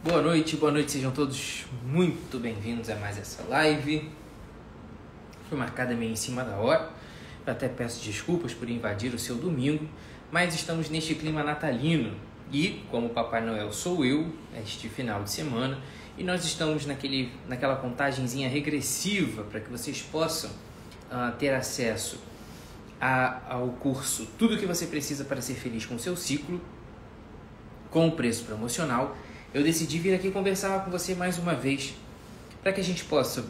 Boa noite, sejam todos muito bem-vindos a mais essa live. Foi marcada meio em cima da hora, eu até peço desculpas por invadir o seu domingo, mas estamos neste clima natalino e, como Papai Noel sou eu, este final de semana, e nós estamos naquela contagenzinha regressiva para que vocês possam ter acesso ao curso Tudo o que você precisa para ser feliz com o seu ciclo, com o preço promocional. Eu decidi vir aqui conversar com você mais uma vez, para que a gente possa,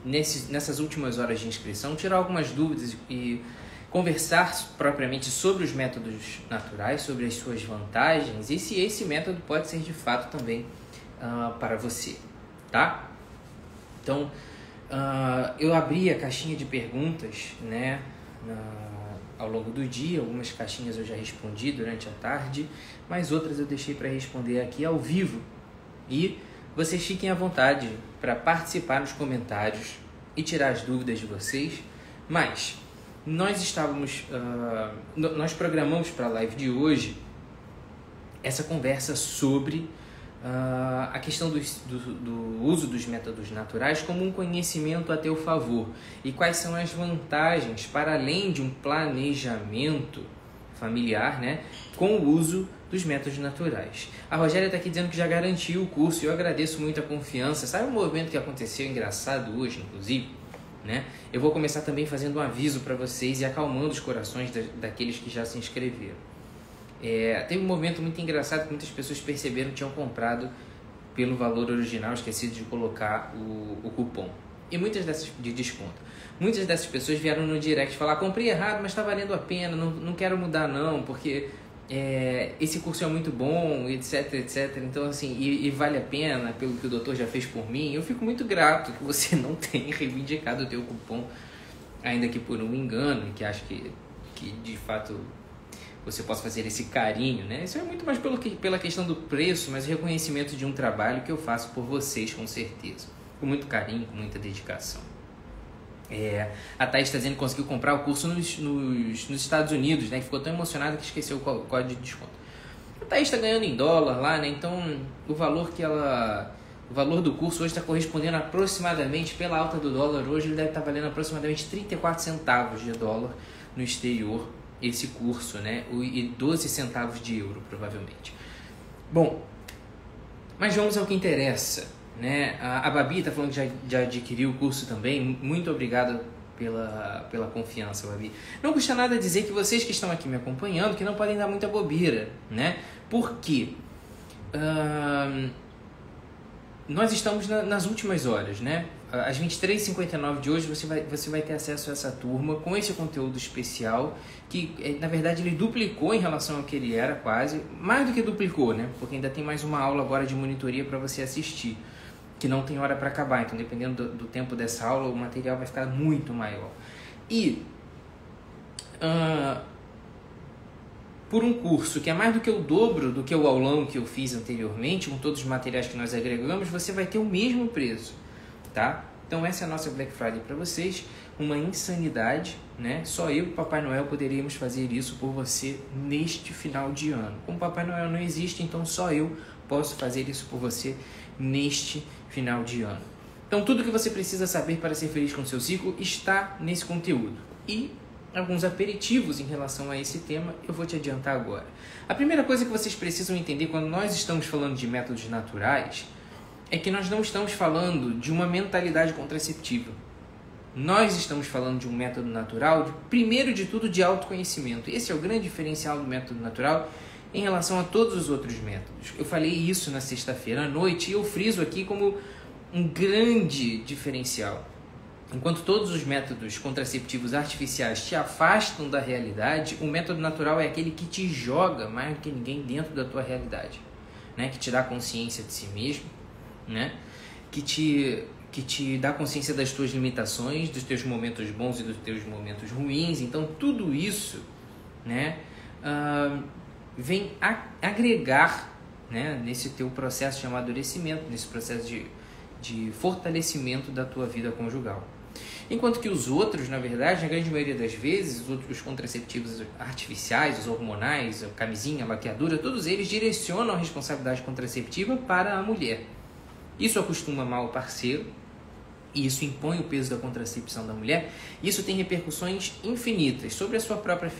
nessas últimas horas de inscrição, tirar algumas dúvidas e conversar propriamente sobre os métodos naturais, sobre as suas vantagens e se esse método pode ser de fato também para você, tá? Então, eu abri a caixinha de perguntas, né, ao longo do dia. Algumas caixinhas eu já respondi durante a tarde, mas outras eu deixei para responder aqui ao vivo. E vocês fiquem à vontade para participar nos comentários e tirar as dúvidas de vocês. Mas nós programamos para a live de hoje essa conversa sobre a questão do uso dos métodos naturais como um conhecimento a teu favor e quais são as vantagens para além de um planejamento familiar, né, com o uso dos métodos naturais. A Rogéria está aqui dizendo que já garantiu o curso e eu agradeço muito a confiança. Sabe um movimento que aconteceu engraçado hoje, inclusive? Né? Eu vou começar também fazendo um aviso para vocês e acalmando os corações daqueles que já se inscreveram. Teve um movimento muito engraçado que muitas pessoas perceberam que tinham comprado pelo valor original, esquecido de colocar o cupom e de desconto. Muitas dessas pessoas vieram no direct falar: comprei errado, mas está valendo a pena, não quero mudar não, porque esse curso é muito bom, etc, etc. Então assim, e vale a pena pelo que o doutor já fez por mim. Eu fico muito grato que você não tenha reivindicado o teu cupom, ainda que por um engano, e que acho que de fato você possa fazer esse carinho, né? Isso é muito mais pela questão do preço, mas o reconhecimento de um trabalho que eu faço por vocês, com certeza. Com muito carinho, com muita dedicação. A Thaís está dizendo que conseguiu comprar o curso nos Estados Unidos, né? Ficou tão emocionada que esqueceu o código de desconto. A Thaís está ganhando em dólar lá, né? Então, o valor do curso hoje está correspondendo aproximadamente, pela alta do dólar hoje, ele deve estar valendo aproximadamente 34 centavos de dólar no exterior, esse curso, né? E 12 centavos de euro, provavelmente. Bom, mas vamos ao que interessa, né? A Babi está falando que já adquiriu o curso também. Muito obrigado pela confiança, Babi. Não custa nada dizer que vocês que estão aqui me acompanhando, que não podem dar muita bobeira, né? Por quê? Nós estamos nas últimas horas, né? Às 23h59 de hoje você vai ter acesso a essa turma com esse conteúdo especial que, na verdade, ele duplicou em relação ao que ele era, quase. Mais do que duplicou, né? Porque ainda tem mais uma aula agora de monitoria para você assistir, que não tem hora para acabar. Então, dependendo do tempo dessa aula, o material vai ficar muito maior. E por um curso que é mais do que o dobro do que o aulão que eu fiz anteriormente, com todos os materiais que nós agregamos, você vai ter o mesmo preço, tá? Então essa é a nossa Black Friday para vocês, uma insanidade, né? Só eu e Papai Noel poderíamos fazer isso por você neste final de ano. Como Papai Noel não existe, então só eu posso fazer isso por você neste final de ano. Então tudo que você precisa saber para ser feliz com o seu ciclo está nesse conteúdo. E alguns aperitivos em relação a esse tema eu vou te adiantar agora. A primeira coisa que vocês precisam entender quando nós estamos falando de métodos naturais é que nós não estamos falando de uma mentalidade contraceptiva. Nós estamos falando de um método natural, primeiro de tudo, de autoconhecimento. Esse é o grande diferencial do método natural em relação a todos os outros métodos. Eu falei isso na sexta-feira à noite e eu friso aqui como um grande diferencial. Enquanto todos os métodos contraceptivos artificiais te afastam da realidade, o método natural é aquele que te joga mais do que ninguém dentro da tua realidade, né? Que te dá consciência de si mesmo, né? Que te dá consciência das tuas limitações, dos teus momentos bons e dos teus momentos ruins. Então, tudo isso, né, vem agregar, né, nesse teu processo de amadurecimento, nesse processo de fortalecimento da tua vida conjugal. Enquanto que os outros, na verdade, na grande maioria das vezes, os contraceptivos artificiais, os hormonais, a camisinha, a laqueadura, todos eles direcionam a responsabilidade contraceptiva para a mulher. Isso acostuma mal o parceiro, e isso impõe o peso da contracepção da mulher. Isso tem repercussões infinitas sobre a sua própria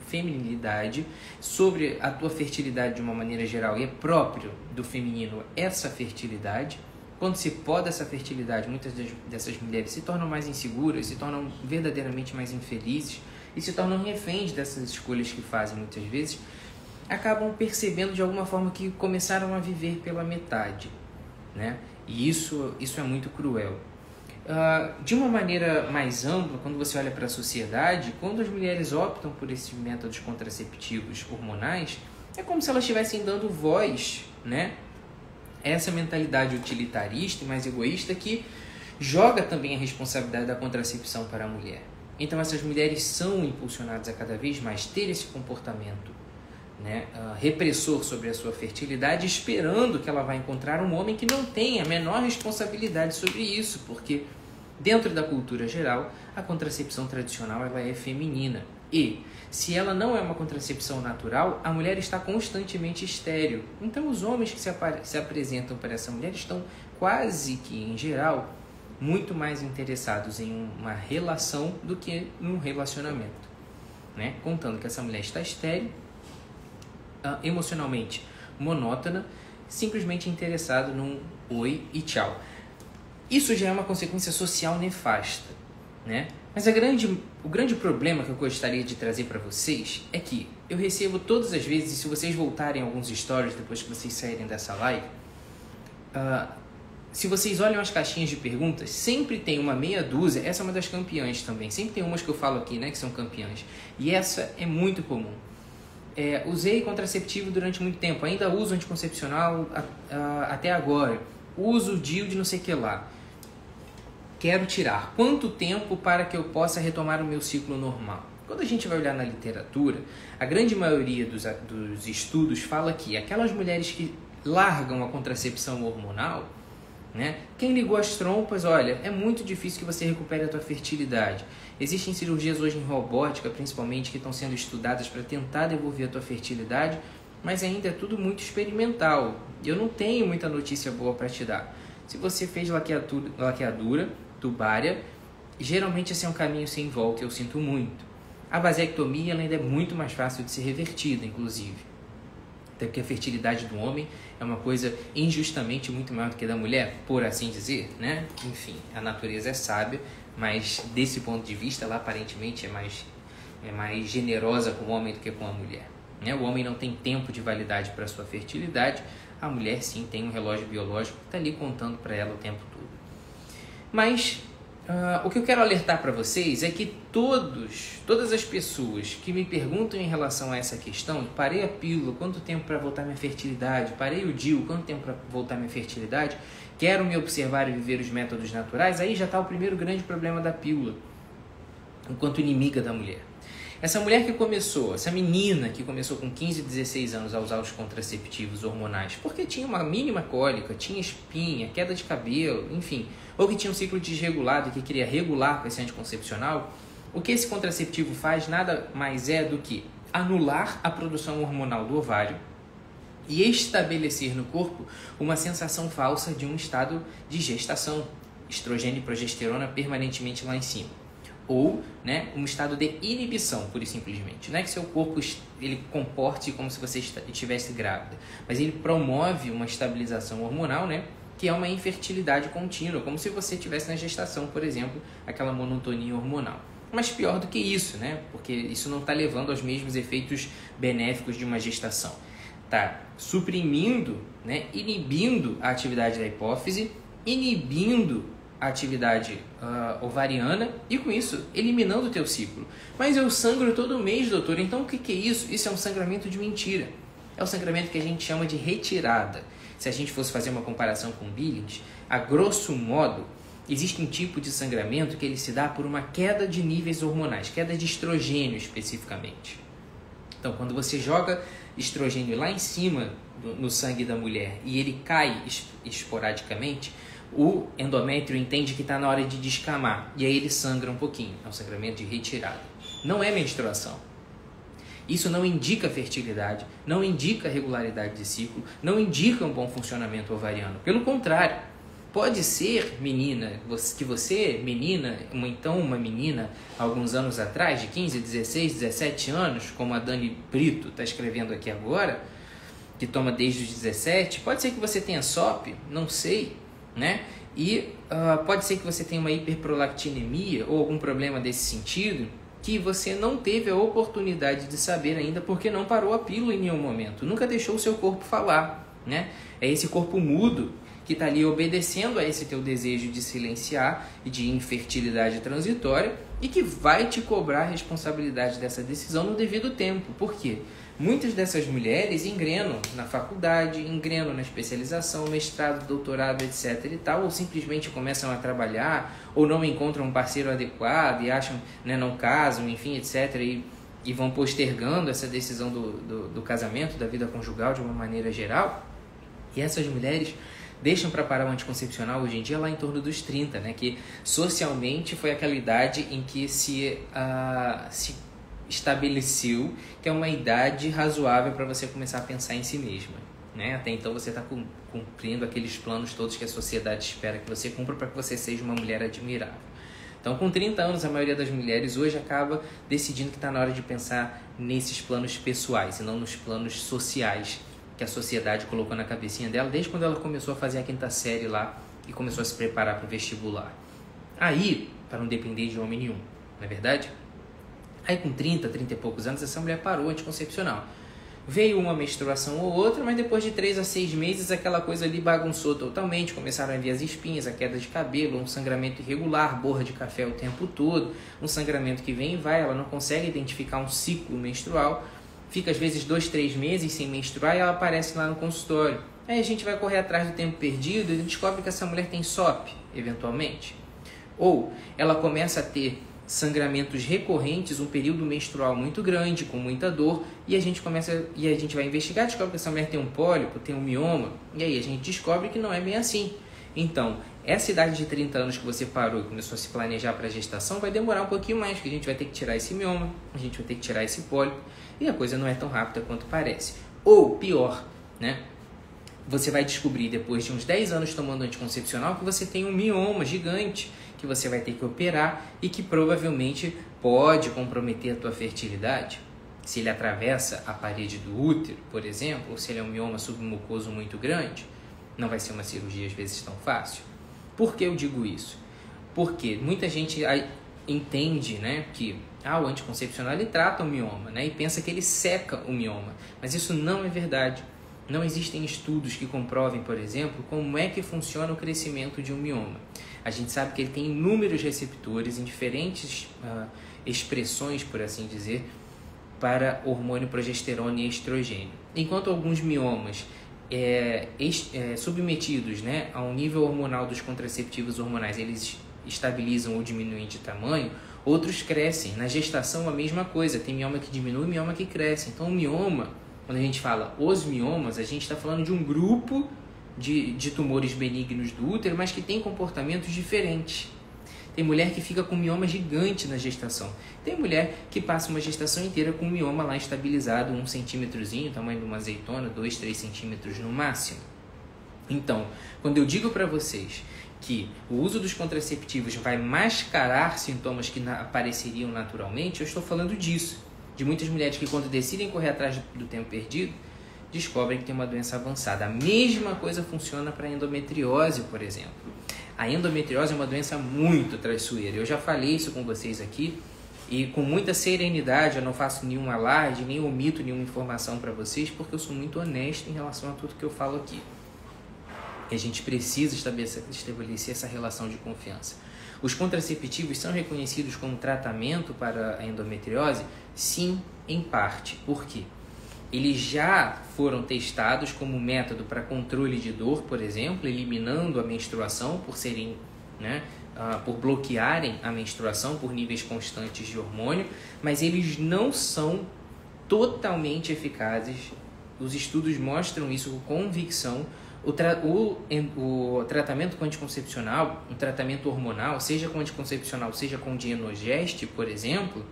feminilidade, sobre a tua fertilidade de uma maneira geral, e é próprio do feminino essa fertilidade. Quando se poda essa fertilidade, muitas dessas mulheres se tornam mais inseguras, se tornam verdadeiramente mais infelizes e se tornam reféns dessas escolhas que fazem muitas vezes, acabam percebendo de alguma forma que começaram a viver pela metade, né? E isso é muito cruel. De uma maneira mais ampla, quando você olha para a sociedade, quando as mulheres optam por esses métodos contraceptivos hormonais, é como se elas estivessem dando voz, né? Essa mentalidade utilitarista e mais egoísta que joga também a responsabilidade da contracepção para a mulher. Então essas mulheres são impulsionadas a cada vez mais ter esse comportamento, né, repressor sobre a sua fertilidade, esperando que ela vai encontrar um homem que não tenha a menor responsabilidade sobre isso, porque dentro da cultura geral, a contracepção tradicional ela é feminina. E, se ela não é uma contracepção natural, a mulher está constantemente estéril. Então, os homens que se apresentam para essa mulher estão quase que, em geral, muito mais interessados em uma relação do que num relacionamento, né? Contando que essa mulher está estéril, emocionalmente monótona, simplesmente interessada num oi e tchau. Isso já é uma consequência social nefasta, né? Mas o grande problema que eu gostaria de trazer para vocês é que eu recebo todas as vezes, e se vocês voltarem alguns stories depois que vocês saírem dessa live, se vocês olham as caixinhas de perguntas, sempre tem uma meia dúzia, essa é uma das campeãs também, sempre tem umas que eu falo aqui, né, que são campeãs, e essa é muito comum. Usei contraceptivo durante muito tempo, ainda uso anticoncepcional até agora, uso DIU de não sei o que lá. Quero tirar. Quanto tempo para que eu possa retomar o meu ciclo normal? Quando a gente vai olhar na literatura, a grande maioria dos estudos fala que aquelas mulheres que largam a contracepção hormonal, né, quem ligou as trompas, olha, é muito difícil que você recupere a tua fertilidade. Existem cirurgias hoje em robótica, principalmente, que estão sendo estudadas para tentar devolver a tua fertilidade, mas ainda é tudo muito experimental. Eu não tenho muita notícia boa para te dar. Se você fez laqueadura, tubária, geralmente esse é um caminho sem volta, eu sinto muito. A vasectomia ela ainda é muito mais fácil de ser revertida, inclusive. Até porque a fertilidade do homem é uma coisa injustamente muito maior do que a da mulher, por assim dizer, né? Enfim, a natureza é sábia, mas desse ponto de vista, ela aparentemente é mais generosa com o homem do que com a mulher, né? O homem não tem tempo de validade para a sua fertilidade, a mulher sim tem um relógio biológico que está ali contando para ela o tempo todo. Mas o que eu quero alertar para vocês é que todas as pessoas que me perguntam em relação a essa questão, parei a pílula, quanto tempo para voltar minha fertilidade, parei o DIU, quanto tempo para voltar minha fertilidade, quero me observar e viver os métodos naturais, aí já está o primeiro grande problema da pílula, enquanto inimiga da mulher. Essa mulher que começou, essa menina que começou com 15, 16 anos a usar os contraceptivos hormonais, porque tinha uma mínima cólica, tinha espinha, queda de cabelo, enfim, ou que tinha um ciclo desregulado e que queria regular com esse anticoncepcional, o que esse contraceptivo faz nada mais é do que anular a produção hormonal do ovário e estabelecer no corpo uma sensação falsa de um estado de gestação, estrogênio e progesterona permanentemente lá em cima. Ou, né, um estado de inibição, pura e simplesmente. Não é que seu corpo ele comporte como se você estivesse grávida, mas ele promove uma estabilização hormonal, né, que é uma infertilidade contínua, como se você estivesse na gestação, por exemplo, aquela monotonia hormonal. Mas pior do que isso, né, porque isso não está levando aos mesmos efeitos benéficos de uma gestação. Está suprimindo, né, inibindo a atividade da hipófise, inibindo a atividade ovariana e com isso eliminando o teu ciclo. Mas eu sangro todo mês, doutor, então o que é isso? Isso é um sangramento de mentira. É o sangramento que a gente chama de retirada. Se a gente fosse fazer uma comparação com Billings, a grosso modo, existe um tipo de sangramento que ele se dá por uma queda de níveis hormonais, queda de estrogênio especificamente. Então, quando você joga estrogênio lá em cima no sangue da mulher e ele cai esporadicamente, o endométrio entende que está na hora de descamar, e aí ele sangra um pouquinho, é um sangramento de retirada. Não é menstruação. Isso não indica fertilidade, não indica regularidade de ciclo, não indica um bom funcionamento ovariano. Pelo contrário, pode ser, menina, que você, menina, uma menina, alguns anos atrás, de 15, 16, 17 anos, como a Dani Brito está escrevendo aqui agora, que toma desde os 17, pode ser que você tenha SOP, não sei, né? E pode ser que você tenha uma hiperprolactinemia ou algum problema desse sentido que você não teve a oportunidade de saber ainda porque não parou a pílula em nenhum momento, nunca deixou o seu corpo falar, né? É esse corpo mudo que está ali obedecendo a esse teu desejo de silenciar e de infertilidade transitória e que vai te cobrar a responsabilidade dessa decisão no devido tempo. Por quê? Muitas dessas mulheres engrenam na faculdade, engrenam na especialização, mestrado, doutorado, etc. e tal, ou simplesmente começam a trabalhar, ou não encontram um parceiro adequado e acham, né, não casam, enfim, etc. E vão postergando essa decisão do casamento, da vida conjugal de uma maneira geral. E essas mulheres deixam para parar o anticoncepcional hoje em dia lá em torno dos 30, né? Que socialmente foi aquela idade em que se estabeleceu que é uma idade razoável para você começar a pensar em si mesma, né? Até então você está cumprindo aqueles planos todos que a sociedade espera que você cumpra para que você seja uma mulher admirável. Então, com 30 anos, a maioria das mulheres hoje acaba decidindo que está na hora de pensar nesses planos pessoais e não nos planos sociais que a sociedade colocou na cabecinha dela desde quando ela começou a fazer a 5ª série lá e começou a se preparar para o vestibular. Aí, para não depender de homem nenhum, não é verdade? Aí com 30 e poucos anos, essa mulher parou anticoncepcional. Veio uma menstruação ou outra, mas depois de 3 a 6 meses, aquela coisa ali bagunçou totalmente. Começaram a vir as espinhas, a queda de cabelo, um sangramento irregular, borra de café o tempo todo, um sangramento que vem e vai, ela não consegue identificar um ciclo menstrual. Fica às vezes 2, 3 meses sem menstruar e ela aparece lá no consultório. Aí a gente vai correr atrás do tempo perdido e descobre que essa mulher tem SOP, eventualmente. Ou ela começa a ter sangramentos recorrentes, um período menstrual muito grande, com muita dor, e a gente vai investigar, descobre que essa mulher tem um pólipo, tem um mioma, e aí a gente descobre que não é bem assim. Então, essa idade de 30 anos que você parou e começou a se planejar para a gestação vai demorar um pouquinho mais, porque a gente vai ter que tirar esse mioma, a gente vai ter que tirar esse pólipo, e a coisa não é tão rápida quanto parece. Ou, pior, né? Você vai descobrir depois de uns 10 anos tomando anticoncepcional que você tem um mioma gigante que você vai ter que operar e que provavelmente pode comprometer a tua fertilidade. Se ele atravessa a parede do útero, por exemplo, ou se ele é um mioma submucoso muito grande, não vai ser uma cirurgia às vezes tão fácil. Por que eu digo isso? Porque muita gente entende, né, que o anticoncepcional ele trata o mioma, né, e pensa que ele seca o mioma, mas isso não é verdade. Não existem estudos que comprovem, por exemplo, como é que funciona o crescimento de um mioma. A gente sabe que ele tem inúmeros receptores em diferentes expressões, por assim dizer, para hormônio progesterona e estrogênio. Enquanto alguns miomas submetidos, né, a um nível hormonal dos contraceptivos hormonais, eles estabilizam ou diminuem de tamanho, outros crescem. Na gestação a mesma coisa, tem mioma que diminui e mioma que cresce. Então o mioma, quando a gente fala os miomas, a gente está falando de um grupo de tumores benignos do útero, mas que tem comportamentos diferentes. Tem mulher que fica com mioma gigante na gestação. Tem mulher que passa uma gestação inteira com mioma lá estabilizado, 1 centímetrozinho, tamanho de uma azeitona, 2, 3 centímetros no máximo. Então, quando eu digo para vocês que o uso dos contraceptivos vai mascarar sintomas que apareceriam naturalmente, eu estou falando disso. De muitas mulheres que, quando decidem correr atrás do tempo perdido, descobrem que tem uma doença avançada. A mesma coisa funciona para a endometriose, por exemplo. A endometriose é uma doença muito traiçoeira. Eu já falei isso com vocês aqui e com muita serenidade. Eu não faço nenhum alarde, nem omito nenhuma informação para vocês, porque eu sou muito honesto em relação a tudo que eu falo aqui. E a gente precisa estabelecer essa relação de confiança. Os contraceptivos são reconhecidos como tratamento para a endometriose? Sim, em parte. Por quê? Eles já foram testados como método para controle de dor, por exemplo, eliminando a menstruação por serem, por bloquearem a menstruação por níveis constantes de hormônio, mas eles não são totalmente eficazes. Os estudos mostram isso com convicção O tratamento com anticoncepcional, um tratamento hormonal, seja com anticoncepcional, seja com dienogeste, por exemplo,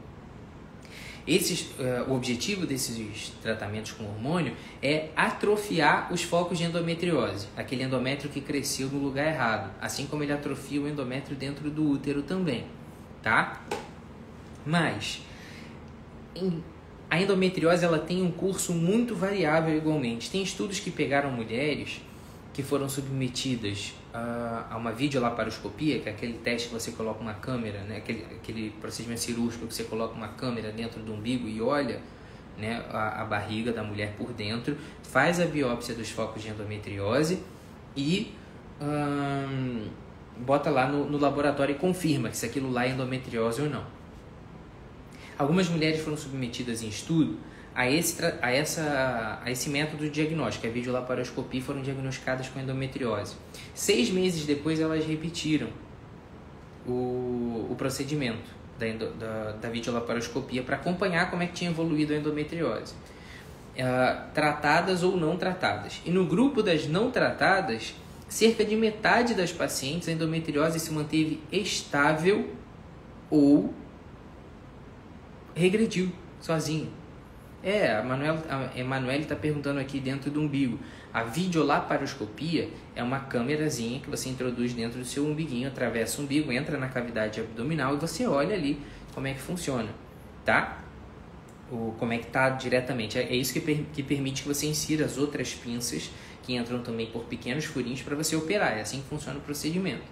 o objetivo desses tratamentos com hormônio é atrofiar os focos de endometriose, aquele endométrio que cresceu no lugar errado, assim como ele atrofia o endométrio dentro do útero também, tá? Mas a endometriose ela tem um curso muito variável igualmente. Tem estudos que pegaram mulheres que foram submetidas a uma videolaparoscopia, que é aquele teste que você coloca uma câmera, né? aquele procedimento cirúrgico que você coloca uma câmera dentro do umbigo e olha, né, a barriga da mulher por dentro, faz a biópsia dos focos de endometriose e bota lá no laboratório e confirma se aquilo lá é endometriose ou não. Algumas mulheres foram submetidas em estudo a esse método de diagnóstico, a videolaparoscopia, e foram diagnosticadas com endometriose. 6 meses depois, elas repetiram o procedimento da videolaparoscopia para acompanhar como é que tinha evoluído a endometriose, tratadas ou não tratadas. E no grupo das não tratadas, cerca de metade das pacientes, a endometriose se manteve estável ou regrediu sozinha. A Emanuele está perguntando aqui dentro do umbigo. A videolaparoscopia é uma câmerazinha que você introduz dentro do seu umbiguinho, atravessa o umbigo, entra na cavidade abdominal e você olha ali como é que funciona, tá? Como é que tá diretamente. É isso que permite que você insira as outras pinças que entram também por pequenos furinhos para você operar. É assim que funciona o procedimento.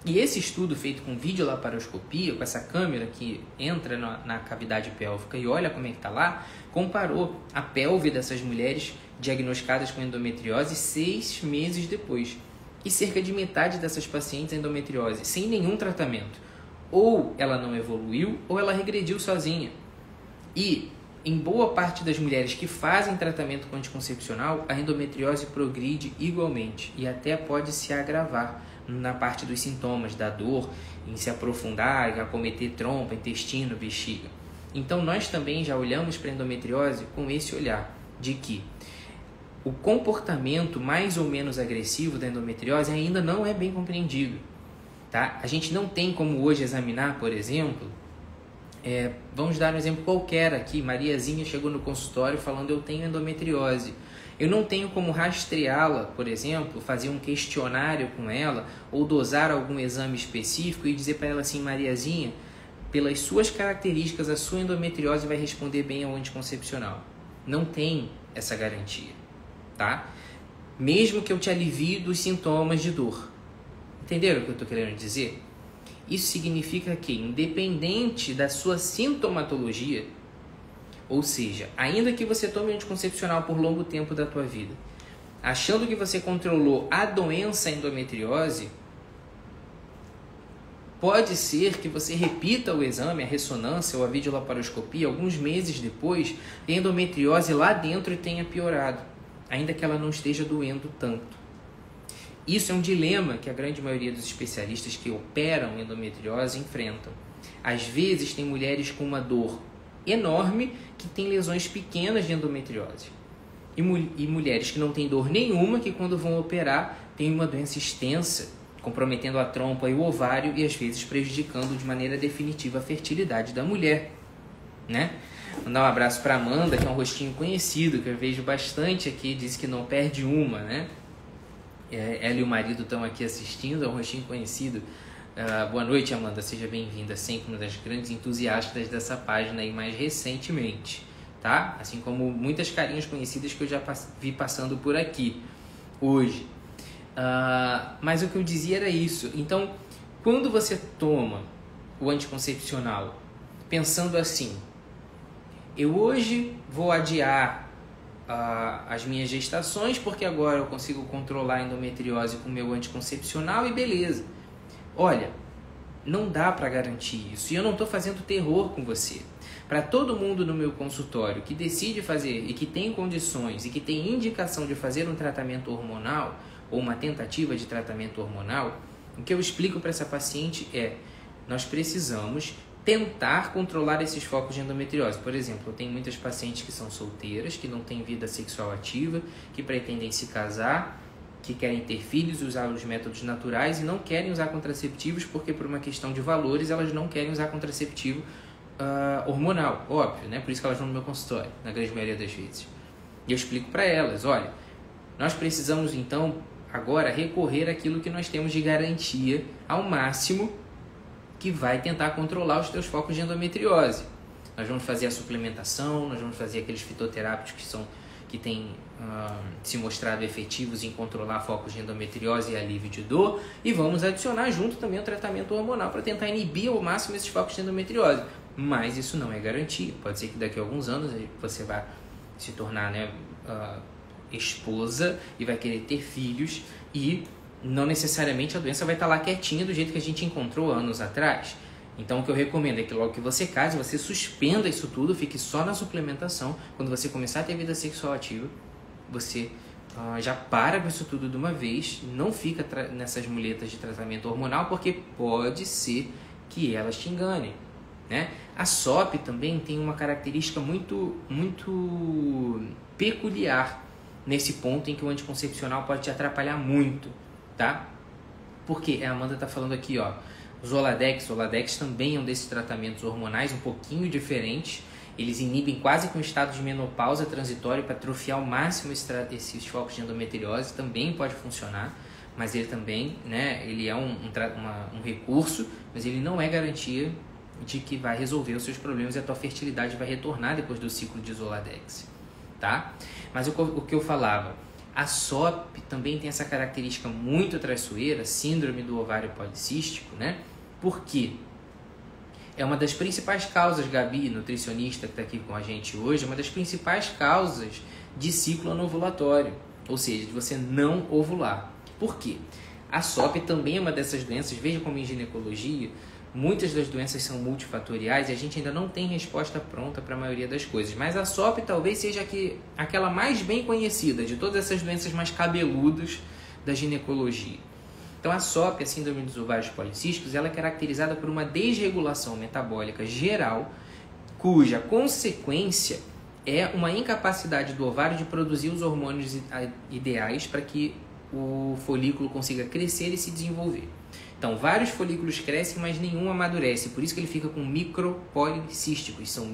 E esse estudo feito com videolaparoscopia, com essa câmera que entra na cavidade pélvica e olha como é que está lá, comparou a pelve dessas mulheres diagnosticadas com endometriose 6 meses depois. E cerca de metade dessas pacientes endometriose sem nenhum tratamento. Ou ela não evoluiu, ou ela regrediu sozinha. E em boa parte das mulheres que fazem tratamento com anticoncepcional, a endometriose progride igualmente e até pode se agravar na parte dos sintomas, da dor, em se aprofundar, em acometer trompa, intestino, bexiga. Então, nós também já olhamos para a endometriose com esse olhar de que o comportamento mais ou menos agressivo da endometriose ainda não é bem compreendido, tá? A gente não tem como hoje examinar, por exemplo, vamos dar um exemplo qualquer aqui, Mariazinha chegou no consultório falando eu tenho endometriose. Eu não tenho como rastreá-la, por exemplo, fazer um questionário com ela ou dosar algum exame específico e dizer para ela assim, Mariazinha, pelas suas características, a sua endometriose vai responder bem ao anticoncepcional. Não tem essa garantia, tá? Mesmo que eu te alivie dos sintomas de dor. Entenderam o que eu estou querendo dizer? Isso significa que, independente da sua sintomatologia, ou seja, ainda que você tome anticoncepcional por longo tempo da tua vida, achando que você controlou a doença endometriose, pode ser que você repita o exame, a ressonância ou a videolaparoscopia alguns meses depois e a endometriose lá dentro tenha piorado, ainda que ela não esteja doendo tanto. Isso é um dilema que a grande maioria dos especialistas que operam endometriose enfrentam. Às vezes tem mulheres com uma dor enorme que tem lesões pequenas de endometriose. E mulheres que não têm dor nenhuma, que quando vão operar têm uma doença extensa, comprometendo a trompa e o ovário e às vezes prejudicando de maneira definitiva a fertilidade da mulher, né? Mandar um abraço para Amanda, que é um rostinho conhecido, que eu vejo bastante aqui, diz que não perde uma, né? Ela e o marido estão aqui assistindo, é um rostinho conhecido. Boa noite, Amanda, seja bem-vinda, sempre uma das grandes entusiastas dessa página aí mais recentemente, tá? Assim como muitas carinhas conhecidas que eu já vi passando por aqui hoje. Mas o que eu dizia era isso. Então, quando você toma o anticoncepcional pensando assim, eu hoje vou adiar as minhas gestações porque agora eu consigo controlar a endometriose com o meu anticoncepcional e beleza. Olha, não dá para garantir isso e eu não estou fazendo terror com você. Para todo mundo no meu consultório que decide fazer e que tem condições e que tem indicação de fazer um tratamento hormonal ou uma tentativa de tratamento hormonal, o que eu explico para essa paciente é: nós precisamos tentar controlar esses focos de endometriose. Por exemplo, eu tenho muitas pacientes que são solteiras, que não têm vida sexual ativa, que pretendem se casar que querem ter filhos e usar os métodos naturais e não querem usar contraceptivos porque por uma questão de valores elas não querem usar contraceptivo hormonal, óbvio, né? Por isso que elas vão no meu consultório, na grande maioria das vezes. E eu explico para elas, olha, nós precisamos então agora recorrer àquilo que nós temos de garantia ao máximo que vai tentar controlar os teus focos de endometriose. Nós vamos fazer a suplementação, nós vamos fazer aqueles fitoterápicos que têm se mostrado efetivos em controlar focos de endometriose e alívio de dor, e vamos adicionar junto também o tratamento hormonal para tentar inibir ao máximo esses focos de endometriose. Mas isso não é garantia. Pode ser que daqui a alguns anos você vá se tornar, né, esposa e vai querer ter filhos e não necessariamente a doença vai estar lá quietinha do jeito que a gente encontrou anos atrás. Então o que eu recomendo é que logo que você case, você suspenda isso tudo, fique só na suplementação. Quando você começar a ter vida sexual ativa, você já para com isso tudo de uma vez, não fica nessas muletas de tratamento hormonal, porque pode ser que elas te enganem, né? A SOP também tem uma característica muito peculiar nesse ponto em que o anticoncepcional pode te atrapalhar muito, tá? Porque a Amanda está falando aqui, ó, Zoladex também é um desses tratamentos hormonais um pouquinho diferentes. Eles inibem quase com o estado de menopausa transitório para atrofiar ao máximo esses focos de endometriose. Também pode funcionar, mas ele também, né, ele é um recurso, mas ele não é garantia de que vai resolver os seus problemas e a tua fertilidade vai retornar depois do ciclo de Zoladex, tá? Mas o que eu falava, a SOP também tem essa característica muito traiçoeira, síndrome do ovário policístico, né? Por quê? É uma das principais causas, Gabi, nutricionista que está aqui com a gente hoje, é uma das principais causas de ciclo anovulatório, ou seja, de você não ovular. Por quê? A SOP também é uma dessas doenças, veja como em ginecologia, muitas das doenças são multifatoriais e a gente ainda não tem resposta pronta para a maioria das coisas. Mas a SOP talvez seja aquela mais bem conhecida de todas essas doenças mais cabeludas da ginecologia. Então a SOP, a síndrome dos ovários policísticos, ela é caracterizada por uma desregulação metabólica geral, cuja consequência é uma incapacidade do ovário de produzir os hormônios ideais para que o folículo consiga crescer e se desenvolver. Então, vários folículos crescem, mas nenhum amadurece. Por isso que ele fica com micropolicísticos. São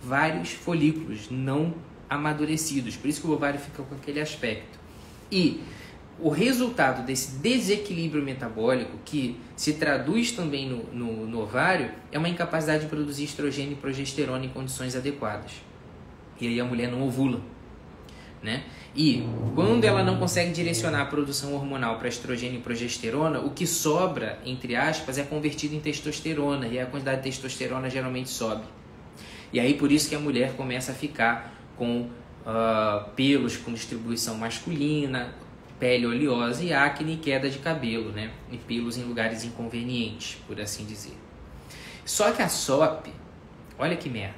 vários folículos não amadurecidos. Por isso que o ovário fica com aquele aspecto. E o resultado desse desequilíbrio metabólico, que se traduz também no ovário, é uma incapacidade de produzir estrogênio e progesterona em condições adequadas. E aí a mulher não ovula, né? E quando ela não consegue direcionar a produção hormonal para estrogênio e progesterona, o que sobra, entre aspas, é convertido em testosterona, e a quantidade de testosterona geralmente sobe. E aí por isso que a mulher começa a ficar com pelos com distribuição masculina, pele oleosa e acne e queda de cabelo, né? E pelos em lugares inconvenientes, por assim dizer. Só que a SOP, olha que merda,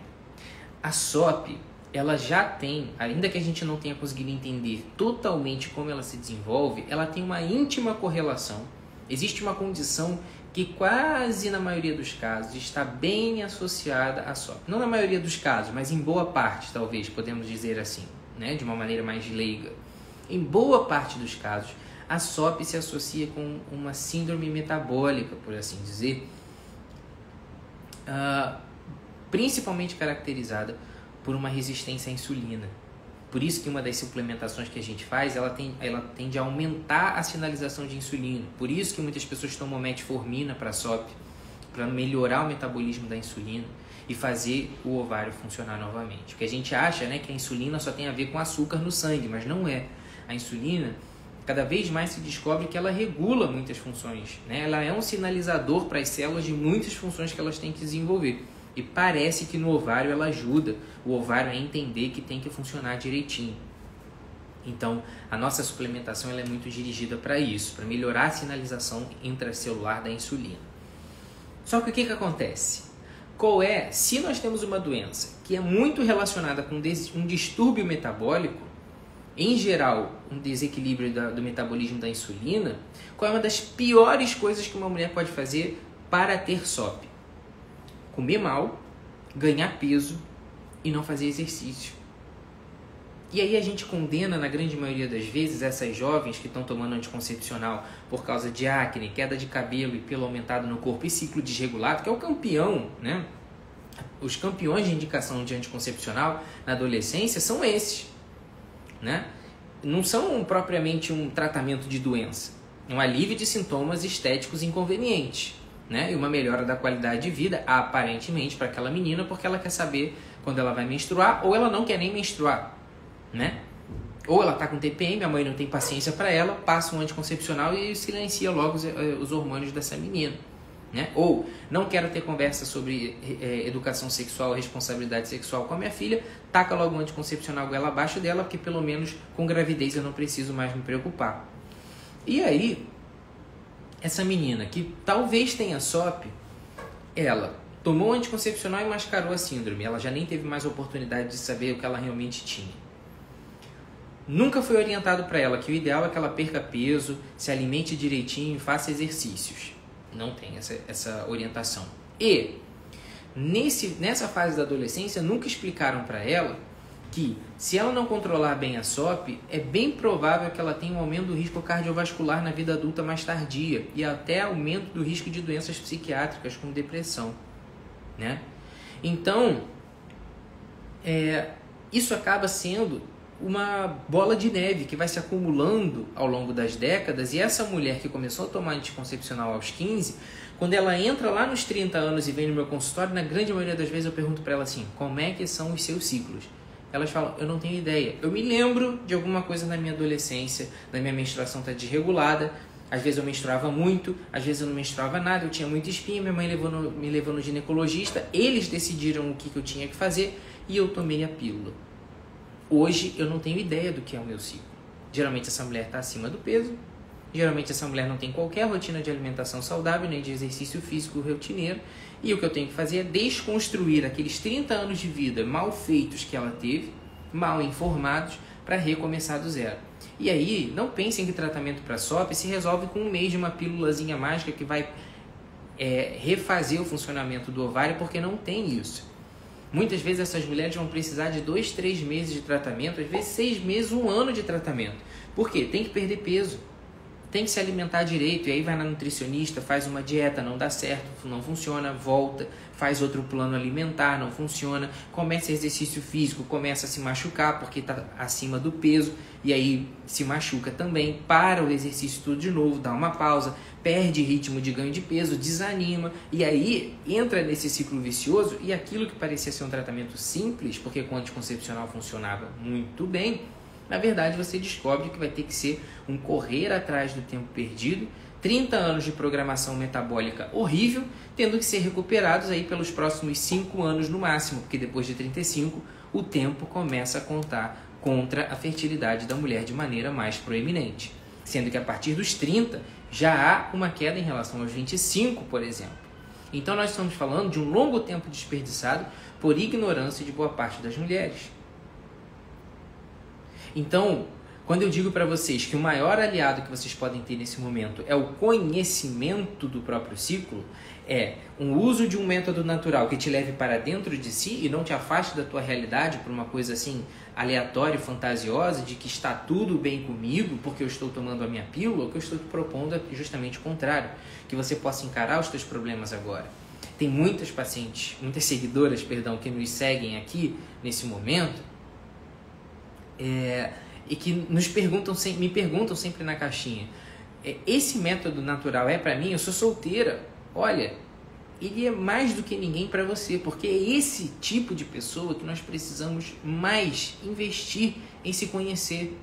a SOP, ela já tem, ainda que a gente não tenha conseguido entender totalmente como ela se desenvolve, ela tem uma íntima correlação. Existe uma condição que quase na maioria dos casos está bem associada à SOP. Não na maioria dos casos, mas em boa parte, talvez, podemos dizer assim, né? De uma maneira mais leiga. Em boa parte dos casos, a SOP se associa com uma síndrome metabólica, por assim dizer, principalmente caracterizada por uma resistência à insulina. Por isso que uma das suplementações que a gente faz, ela tende a aumentar a sinalização de insulina. Por isso que muitas pessoas tomam metformina para a SOP, para melhorar o metabolismo da insulina e fazer o ovário funcionar novamente. Porque a gente acha, né, que a insulina só tem a ver com açúcar no sangue, mas não é. A insulina, cada vez mais se descobre que ela regula muitas funções, né? Ela é um sinalizador para as células de muitas funções que elas têm que desenvolver. E parece que no ovário ela ajuda o ovário a entender que tem que funcionar direitinho. Então, a nossa suplementação ela é muito dirigida para isso, para melhorar a sinalização intracelular da insulina. Só que o que acontece? Se nós temos uma doença que é muito relacionada com um distúrbio metabólico, em geral, um desequilíbrio do metabolismo da insulina, qual é uma das piores coisas que uma mulher pode fazer para ter SOP? Comer mal, ganhar peso e não fazer exercício. E aí a gente condena, na grande maioria das vezes, essas jovens que estão tomando anticoncepcional por causa de acne, queda de cabelo e pelo aumentado no corpo e ciclo desregulado, que é o campeão, né? Os campeões de indicação de anticoncepcional na adolescência são esses, né? Não são propriamente um tratamento de doença, é um alívio de sintomas estéticos inconvenientes, né? E uma melhora da qualidade de vida, aparentemente, para aquela menina, porque ela quer saber quando ela vai menstruar ou ela não quer nem menstruar, né? Ou ela tá com TPM, a mãe não tem paciência para ela, passa um anticoncepcional e silencia logo os hormônios dessa menina, né? Ou não quero ter conversa sobre educação sexual, responsabilidade sexual com a minha filha, taca logo um anticoncepcional goela abaixo dela, porque pelo menos com gravidez eu não preciso mais me preocupar. E aí, essa menina que talvez tenha SOP, ela tomou um anticoncepcional e mascarou a síndrome, ela já nem teve mais oportunidade de saber o que ela realmente tinha. Nunca foi orientado para ela que o ideal é que ela perca peso, se alimente direitinho e faça exercícios. Não tem essa orientação. E nessa fase da adolescência nunca explicaram para ela que se ela não controlar bem a SOP, é bem provável que ela tenha um aumento do risco cardiovascular na vida adulta mais tardia e até aumento do risco de doenças psiquiátricas como depressão, né? Então, isso acaba sendo uma bola de neve que vai se acumulando ao longo das décadas, e essa mulher que começou a tomar anticoncepcional aos 15, quando ela entra lá nos 30 anos e vem no meu consultório, na grande maioria das vezes eu pergunto para ela assim, como é que são os seus ciclos? Elas falam, eu não tenho ideia. Eu me lembro de alguma coisa na minha adolescência, da minha menstruação estar desregulada, às vezes eu menstruava muito, às vezes eu não menstruava nada, eu tinha muita espinha, minha mãe me levou no ginecologista, eles decidiram o que eu tinha que fazer e eu tomei a pílula. Hoje eu não tenho ideia do que é o meu ciclo. Geralmente essa mulher está acima do peso, geralmente essa mulher não tem qualquer rotina de alimentação saudável, nem de exercício físico rotineiro, e o que eu tenho que fazer é desconstruir aqueles 30 anos de vida mal feitos que ela teve, mal informados, para recomeçar do zero. E aí, não pensem que tratamento para SOP se resolve com um mês de uma pílulazinha mágica que vai refazer o funcionamento do ovário, porque não tem isso. Muitas vezes essas mulheres vão precisar de 2, 3 meses de tratamento, às vezes 6 meses, 1 ano de tratamento. Por quê? Tem que perder peso, tem que se alimentar direito, e aí vai na nutricionista, faz uma dieta, não dá certo, não funciona, volta, faz outro plano alimentar, não funciona, começa exercício físico, começa a se machucar porque está acima do peso, e aí se machuca também, para o exercício tudo de novo, dá uma pausa, perde ritmo de ganho de peso, desanima, e aí entra nesse ciclo vicioso, e aquilo que parecia ser um tratamento simples, porque com o anticoncepcional funcionava muito bem, na verdade você descobre que vai ter que ser um correr atrás do tempo perdido, 30 anos de programação metabólica horrível, tendo que ser recuperados aí pelos próximos 5 anos no máximo, porque depois de 35 o tempo começa a contar contra a fertilidade da mulher de maneira mais proeminente. Sendo que a partir dos 30 já há uma queda em relação aos 25, por exemplo. Então nós estamos falando de um longo tempo desperdiçado por ignorância de boa parte das mulheres. Então, quando eu digo para vocês que o maior aliado que vocês podem ter nesse momento é o conhecimento do próprio ciclo, é um uso de um método natural que te leve para dentro de si e não te afaste da tua realidade por uma coisa assim aleatória e fantasiosa de que está tudo bem comigo porque eu estou tomando a minha pílula, o que eu estou te propondo é justamente o contrário, que você possa encarar os teus problemas agora. Tem muitas seguidoras, que nos seguem aqui nesse momento e que me perguntam sempre na caixinha, esse método natural é para mim? Eu sou solteira. Olha, ele é mais do que ninguém para você, porque é esse tipo de pessoa que nós precisamos mais investir em se conhecer,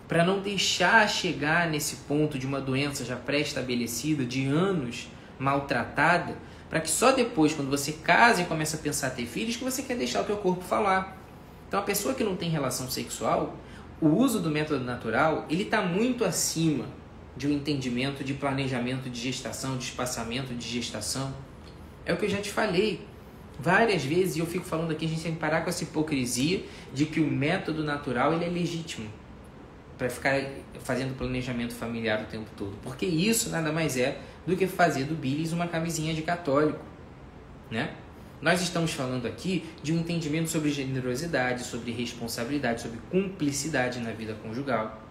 para não deixar chegar nesse ponto de uma doença já pré-estabelecida, de anos maltratada, para que só depois, quando você casa e começa a pensar em ter filhos, que você quer deixar o teu corpo falar. Então a pessoa que não tem relação sexual, o uso do método natural, ele está muito acima de um entendimento de planejamento de gestação, de espaçamento de gestação. É o que eu já te falei várias vezes, e eu fico falando aqui, a gente tem que parar com essa hipocrisia de que o método natural ele é legítimo para ficar fazendo planejamento familiar o tempo todo. Porque isso nada mais é do que fazer do bílis uma camisinha de católico, né? Nós estamos falando aqui de um entendimento sobre generosidade, sobre responsabilidade, sobre cumplicidade na vida conjugal.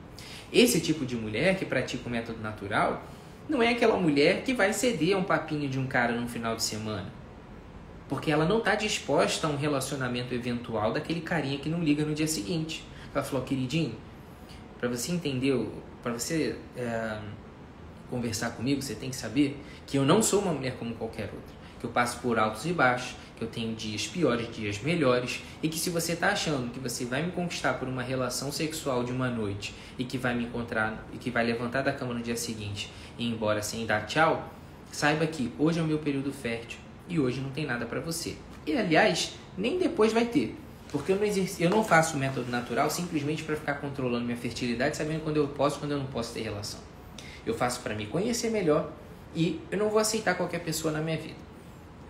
Esse tipo de mulher que pratica o método natural não é aquela mulher que vai ceder a um papinho de um cara no final de semana. Porque ela não está disposta a um relacionamento eventual daquele carinha que não liga no dia seguinte. Ela falou, queridinho, para você entender, para você conversar comigo, você tem que saber que eu não sou uma mulher como qualquer outra. Que eu passo por altos e baixos, que eu tenho dias piores, dias melhores, e que se você está achando que você vai me conquistar por uma relação sexual de uma noite e que vai me encontrar e que vai levantar da cama no dia seguinte e ir embora sem dar tchau, saiba que hoje é o meu período fértil e hoje não tem nada para você. E aliás, nem depois vai ter, porque eu não faço o método natural simplesmente para ficar controlando minha fertilidade, sabendo quando eu posso e quando eu não posso ter relação. Eu faço para me conhecer melhor e eu não vou aceitar qualquer pessoa na minha vida,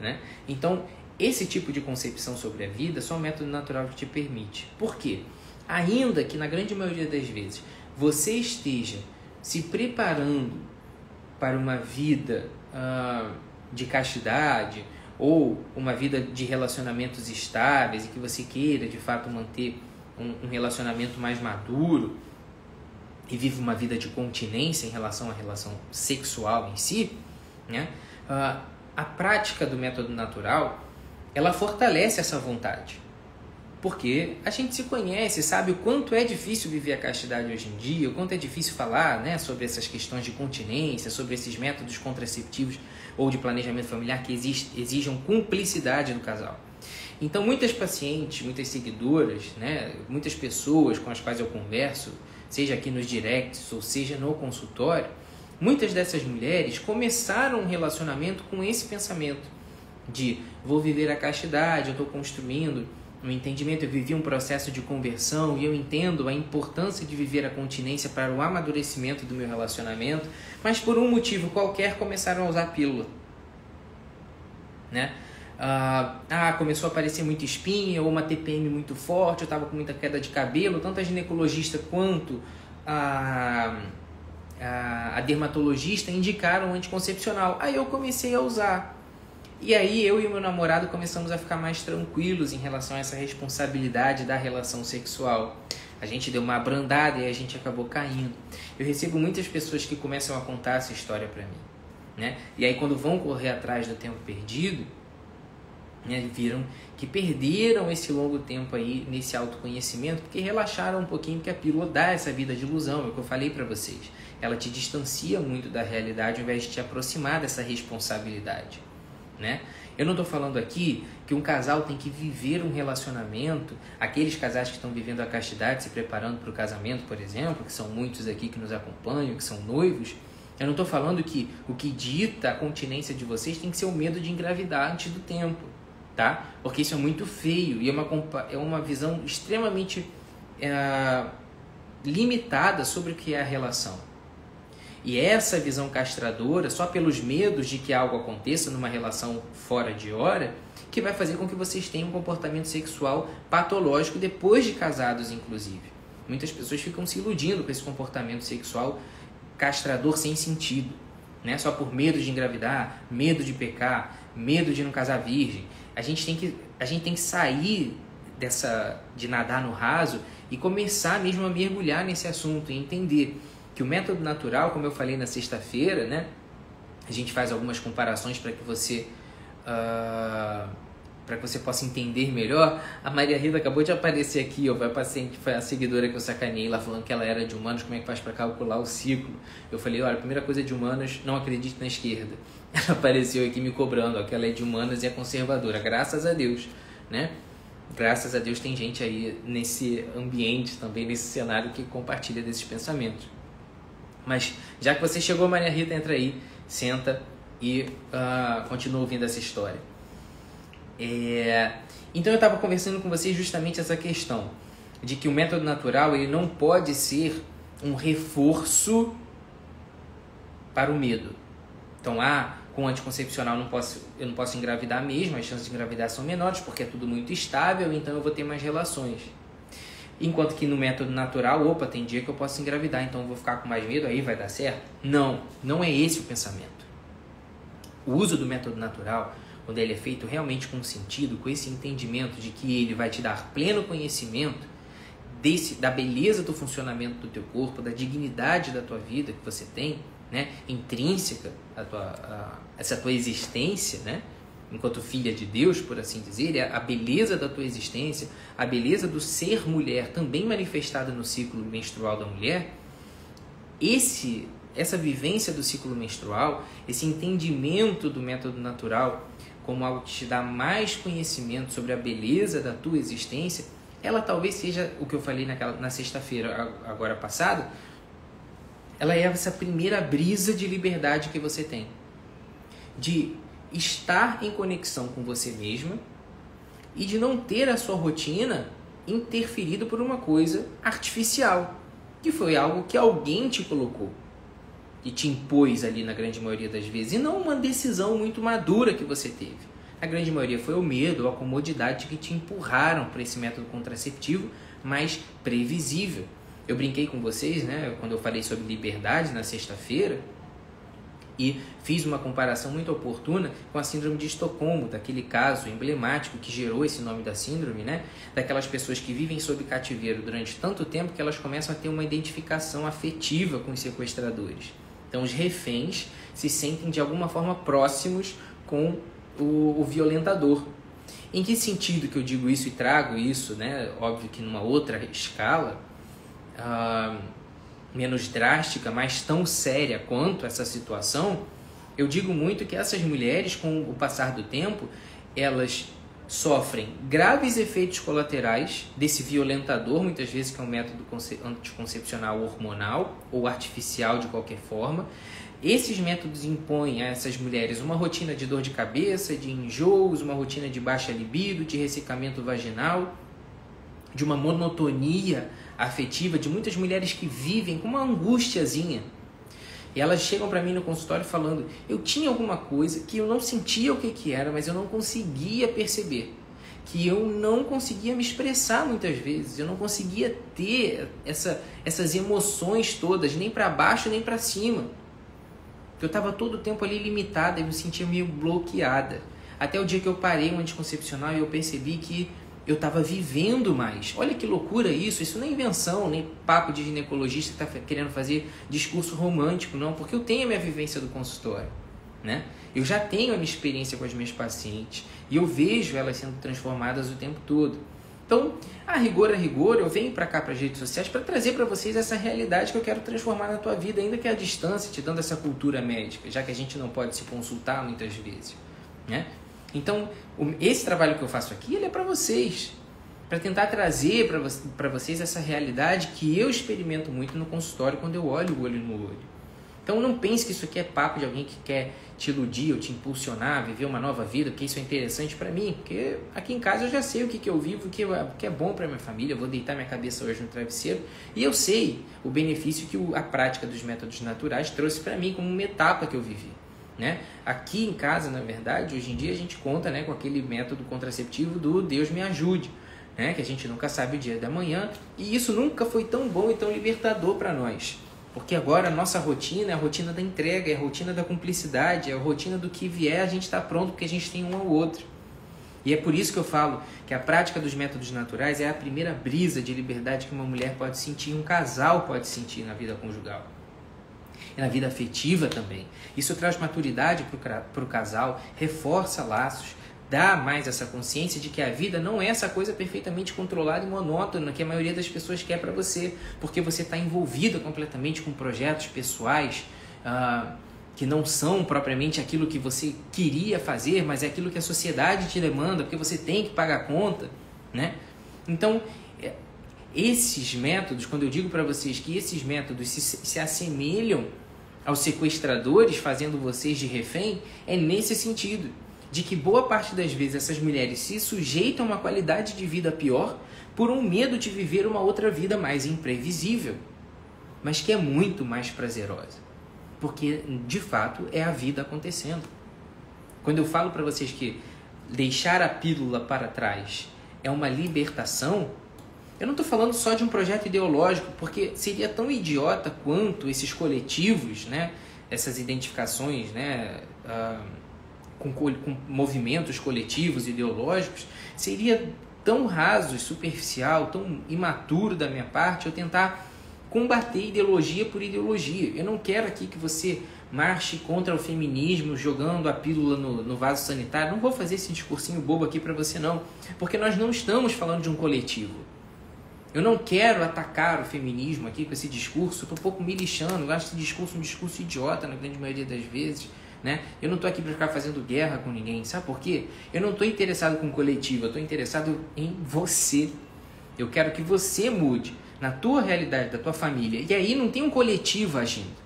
né? Então, esse tipo de concepção sobre a vida só o método natural que te permite. Por quê? Ainda que na grande maioria das vezes você esteja se preparando para uma vida de castidade ou uma vida de relacionamentos estáveis e que você queira de fato manter um relacionamento mais maduro e vive uma vida de continência em relação à relação sexual em si, né? A prática do método natural, ela fortalece essa vontade. Porque a gente se conhece, sabe o quanto é difícil viver a castidade hoje em dia, o quanto é difícil falar, né, sobre essas questões de continência, sobre esses métodos contraceptivos ou de planejamento familiar que exijam cumplicidade do casal. Então, muitas pacientes, muitas seguidoras, né, muitas pessoas com as quais eu converso, seja aqui nos directs ou seja no consultório, muitas dessas mulheres começaram um relacionamento com esse pensamento de vou viver a castidade, eu estou construindo um entendimento, eu vivi um processo de conversão e eu entendo a importância de viver a continência para o amadurecimento do meu relacionamento, mas por um motivo qualquer começaram a usar pílula, né? Começou a aparecer muita espinha ou uma TPM muito forte, eu estava com muita queda de cabelo, tanto a ginecologista quanto a dermatologista indicaram um anticoncepcional. Aí eu comecei a usar. E aí eu e o meu namorado começamos a ficar mais tranquilos em relação a essa responsabilidade da relação sexual. A gente deu uma abrandada e a gente acabou caindo. Eu recebo muitas pessoas que começam a contar essa história para mim, né? E aí quando vão correr atrás do tempo perdido, né, viram que perderam esse longo tempo aí nesse autoconhecimento porque relaxaram um pouquinho, porque a pílula dá essa vida de ilusão, é o que eu falei para vocês. Ela te distancia muito da realidade ao invés de te aproximar dessa responsabilidade, né? Eu não estou falando aqui que um casal tem que viver um relacionamento, aqueles casais que estão vivendo a castidade, se preparando para o casamento, por exemplo, que são muitos aqui que nos acompanham, que são noivos. Eu não estou falando que o que dita a continência de vocês tem que ser o medo de engravidar antes do tempo, tá? Porque isso é muito feio e é uma visão extremamente limitada sobre o que é a relação. E essa visão castradora, só pelos medos de que algo aconteça numa relação fora de hora, que vai fazer com que vocês tenham um comportamento sexual patológico depois de casados, inclusive. Muitas pessoas ficam se iludindo com esse comportamento sexual castrador sem sentido, né? Só por medo de engravidar, medo de pecar, medo de não casar virgem. A gente tem que sair de nadar no raso e começar mesmo a mergulhar nesse assunto e entender que o método natural, como eu falei na sexta-feira, né, a gente faz algumas comparações para que você possa entender melhor. A Maria Rita acabou de aparecer aqui, foi a paciente, foi a seguidora que eu sacaneei lá falando que ela era de humanos, como é que faz para calcular o ciclo. Eu falei, olha, a primeira coisa de humanos, não acredite na esquerda. Ela apareceu aqui me cobrando, que ela é de humanas e é conservadora, graças a Deus, né? Graças a Deus tem gente aí nesse ambiente também, nesse cenário que compartilha desses pensamentos. Mas já que você chegou, Maria Rita, entra aí, senta e continua ouvindo essa história. Então eu estava conversando com vocês justamente essa questão de que o método natural ele não pode ser um reforço para o medo. Então, com o anticoncepcional eu não posso engravidar mesmo, as chances de engravidar são menores porque é tudo muito estável, então eu vou ter mais relações. Enquanto que no método natural, tem dia que eu posso engravidar, então eu vou ficar com mais medo, aí vai dar certo? Não é esse o pensamento. O uso do método natural, quando ele é feito realmente com sentido, com esse entendimento de que ele vai te dar pleno conhecimento da beleza do funcionamento do teu corpo, da dignidade da tua vida que você tem, né, intrínseca essa tua existência, né, enquanto filha de Deus, por assim dizer, a beleza da tua existência, a beleza do ser mulher também manifestada no ciclo menstrual da mulher. Essa vivência do ciclo menstrual, esse entendimento do método natural como algo que te dá mais conhecimento sobre a beleza da tua existência, ela talvez seja o que eu falei na sexta-feira agora passada, ela é essa primeira brisa de liberdade que você tem, de estar em conexão com você mesma e de não ter a sua rotina interferida por uma coisa artificial, que foi algo que alguém te colocou e te impôs ali na grande maioria das vezes, e não uma decisão muito madura que você teve. A grande maioria foi o medo ou a comodidade que te empurraram para esse método contraceptivo mais previsível. Eu brinquei com vocês, né, quando eu falei sobre liberdade na sexta-feira, e fiz uma comparação muito oportuna com a síndrome de Estocolmo, daquele caso emblemático que gerou esse nome da síndrome, né? Daquelas pessoas que vivem sob cativeiro durante tanto tempo que elas começam a ter uma identificação afetiva com os sequestradores. Então os reféns se sentem de alguma forma próximos com o violentador. Em que sentido que eu digo isso e trago isso, né? Óbvio que numa outra escala, menos drástica, mas tão séria quanto essa situação, eu digo muito que essas mulheres, com o passar do tempo, elas sofrem graves efeitos colaterais desse violentador, muitas vezes que é um método anticoncepcional hormonal ou artificial de qualquer forma. Esses métodos impõem a essas mulheres uma rotina de dor de cabeça, de enjoos, uma rotina de baixa libido, de ressecamento vaginal, de uma monotonia afetiva, de muitas mulheres que vivem com uma angustiazinha. E elas chegam para mim no consultório falando, eu tinha alguma coisa que eu não sentia o que era, mas eu não conseguia perceber. Que eu não conseguia me expressar muitas vezes, eu não conseguia ter essas emoções todas, nem para baixo nem para cima. Eu estava todo o tempo ali limitada e me sentia meio bloqueada. Até o dia que eu parei um anticoncepcional e eu percebi que eu estava vivendo mais. Olha que loucura isso não é invenção, nem papo de ginecologista que está querendo fazer discurso romântico, não, porque eu tenho a minha vivência do consultório, né? Eu já tenho a minha experiência com as minhas pacientes e eu vejo elas sendo transformadas o tempo todo. Então, a rigor, eu venho para cá, para as redes sociais, para trazer para vocês essa realidade que eu quero transformar na tua vida, ainda que à distância, te dando essa cultura médica, já que a gente não pode se consultar muitas vezes, né? Então, esse trabalho que eu faço aqui, ele é para vocês, para tentar trazer para vocês essa realidade que eu experimento muito no consultório quando eu olho o olho no olho. Então, não pense que isso aqui é papo de alguém que quer te iludir ou te impulsionar a viver uma nova vida, porque isso é interessante para mim, porque aqui em casa eu já sei o que eu vivo, o que é bom para minha família, eu vou deitar minha cabeça hoje no travesseiro e eu sei o benefício que a prática dos métodos naturais trouxe para mim como uma etapa que eu vivi. Né? Aqui em casa, na verdade, hoje em dia a gente conta, né, com aquele método contraceptivo do Deus me ajude, né? Que a gente nunca sabe o dia da manhã, e isso nunca foi tão bom e tão libertador para nós, porque agora a nossa rotina é a rotina da entrega, é a rotina da cumplicidade, é a rotina do que vier, a gente está pronto porque a gente tem um ao outro. E é por isso que eu falo que a prática dos métodos naturais é a primeira brisa de liberdade que uma mulher pode sentir, um casal pode sentir na vida conjugal. E na vida afetiva também. Isso traz maturidade para o casal, reforça laços, dá mais essa consciência de que a vida não é essa coisa perfeitamente controlada e monótona que a maioria das pessoas quer para você, porque você está envolvida completamente com projetos pessoais que não são propriamente aquilo que você queria fazer, mas é aquilo que a sociedade te demanda, porque você tem que pagar a conta, né? Então, esses métodos, quando eu digo para vocês que esses métodos se assemelham aos sequestradores, fazendo vocês de refém, é nesse sentido, de que boa parte das vezes essas mulheres se sujeitam a uma qualidade de vida pior por um medo de viver uma outra vida mais imprevisível, mas que é muito mais prazerosa, porque de fato é a vida acontecendo. Quando eu falo para vocês que deixar a pílula para trás é uma libertação, eu não estou falando só de um projeto ideológico, porque seria tão idiota quanto esses coletivos, né, essas identificações, né, com movimentos coletivos, ideológicos, seria tão raso, superficial, tão imaturo da minha parte eu tentar combater ideologia por ideologia. Eu não quero aqui que você marche contra o feminismo jogando a pílula no vaso sanitário. Não vou fazer esse discursinho bobo aqui para você não, porque nós não estamos falando de um coletivo. Eu não quero atacar o feminismo aqui com esse discurso, estou um pouco me lixando, eu acho esse discurso um discurso idiota na grande maioria das vezes, né? Eu não estou aqui para ficar fazendo guerra com ninguém, sabe por quê? Eu não estou interessado com o coletivo, eu estou interessado em você. Eu quero que você mude na tua realidade, da tua família, e aí não tem um coletivo agindo,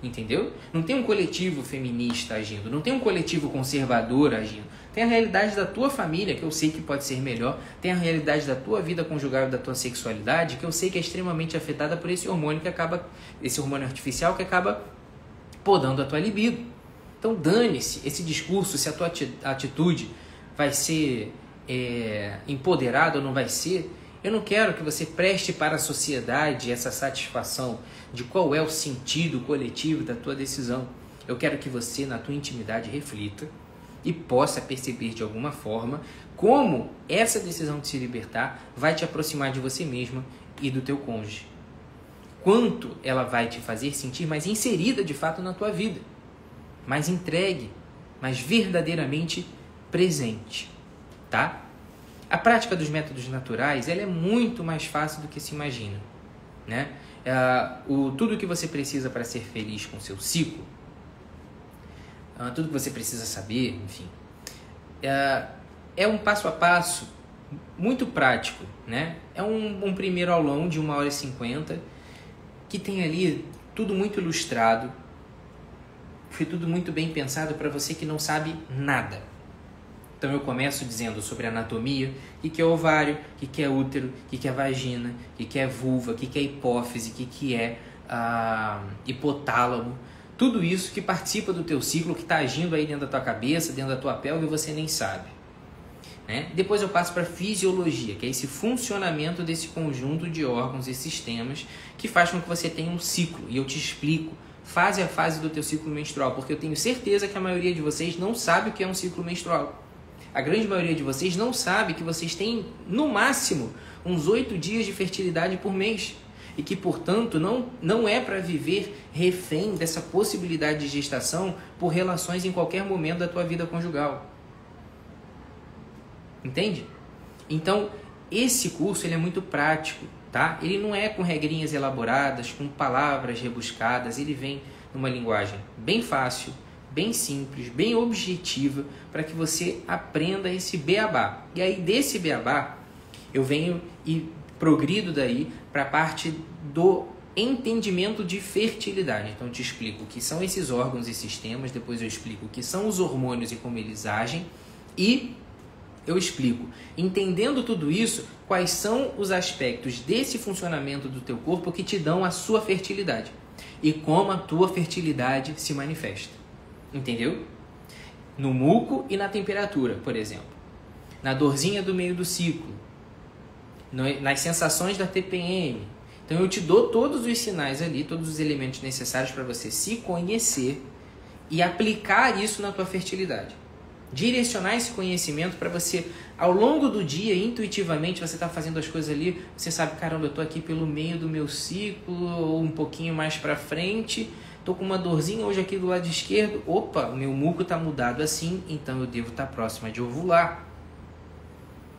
entendeu? Não tem um coletivo feminista agindo, não tem um coletivo conservador agindo. Tem a realidade da tua família, que eu sei que pode ser melhor. Tem a realidade da tua vida conjugal e da tua sexualidade, que eu sei que é extremamente afetada por esse hormônio esse hormônio artificial que acaba podando a tua libido. Então dane-se esse discurso, se a tua atitude vai ser empoderada ou não vai ser. Eu não quero que você preste para a sociedade essa satisfação de qual é o sentido coletivo da tua decisão. Eu quero que você, na tua intimidade, reflita e possa perceber de alguma forma como essa decisão de se libertar vai te aproximar de você mesma e do teu cônjuge. Quanto ela vai te fazer sentir mais inserida de fato na tua vida, mais entregue, mais verdadeiramente presente, tá? A prática dos métodos naturais ela é muito mais fácil do que se imagina, né? Tudo que você precisa para ser feliz com o seu ciclo, tudo que você precisa saber, enfim, é um passo a passo muito prático, né? É um primeiro aulão de 1h50 que tem ali tudo muito ilustrado, foi tudo muito bem pensado para você que não sabe nada. Então eu começo dizendo sobre anatomia, o que é ovário, o que é útero, o que é vagina, o que é vulva, o que é hipófise, o que é hipotálamo. Tudo isso que participa do teu ciclo, que está agindo aí dentro da tua cabeça, dentro da tua pelve e você nem sabe, né? Depois eu passo para a fisiologia, que é esse funcionamento desse conjunto de órgãos e sistemas que faz com que você tenha um ciclo. E eu te explico fase a fase do teu ciclo menstrual, porque eu tenho certeza que a maioria de vocês não sabe o que é um ciclo menstrual. A grande maioria de vocês não sabe que vocês têm, no máximo, uns 8 dias de fertilidade por mês. E que, portanto, não é para viver refém dessa possibilidade de gestação por relações em qualquer momento da tua vida conjugal. Entende? Então, esse curso ele é muito prático, tá? Ele não é com regrinhas elaboradas, com palavras rebuscadas, ele vem numa linguagem bem fácil, bem simples, bem objetiva, para que você aprenda esse beabá. E aí, desse beabá, eu venho e progrido daí para a parte do entendimento de fertilidade. Então eu te explico o que são esses órgãos e sistemas, depois eu explico o que são os hormônios e como eles agem, e eu explico, entendendo tudo isso, quais são os aspectos desse funcionamento do teu corpo que te dão a sua fertilidade e como a tua fertilidade se manifesta. Entendeu? No muco e na temperatura, por exemplo. Na dorzinha do meio do ciclo, nas sensações da TPM. Então eu te dou todos os sinais ali, todos os elementos necessários para você se conhecer e aplicar isso na tua fertilidade. Direcionar esse conhecimento para você, ao longo do dia, intuitivamente, você está fazendo as coisas ali, você sabe, caramba, eu estou aqui pelo meio do meu ciclo, ou um pouquinho mais para frente, estou com uma dorzinha hoje aqui do lado esquerdo, opa, o meu muco está mudado assim, então eu devo estar próxima de ovular.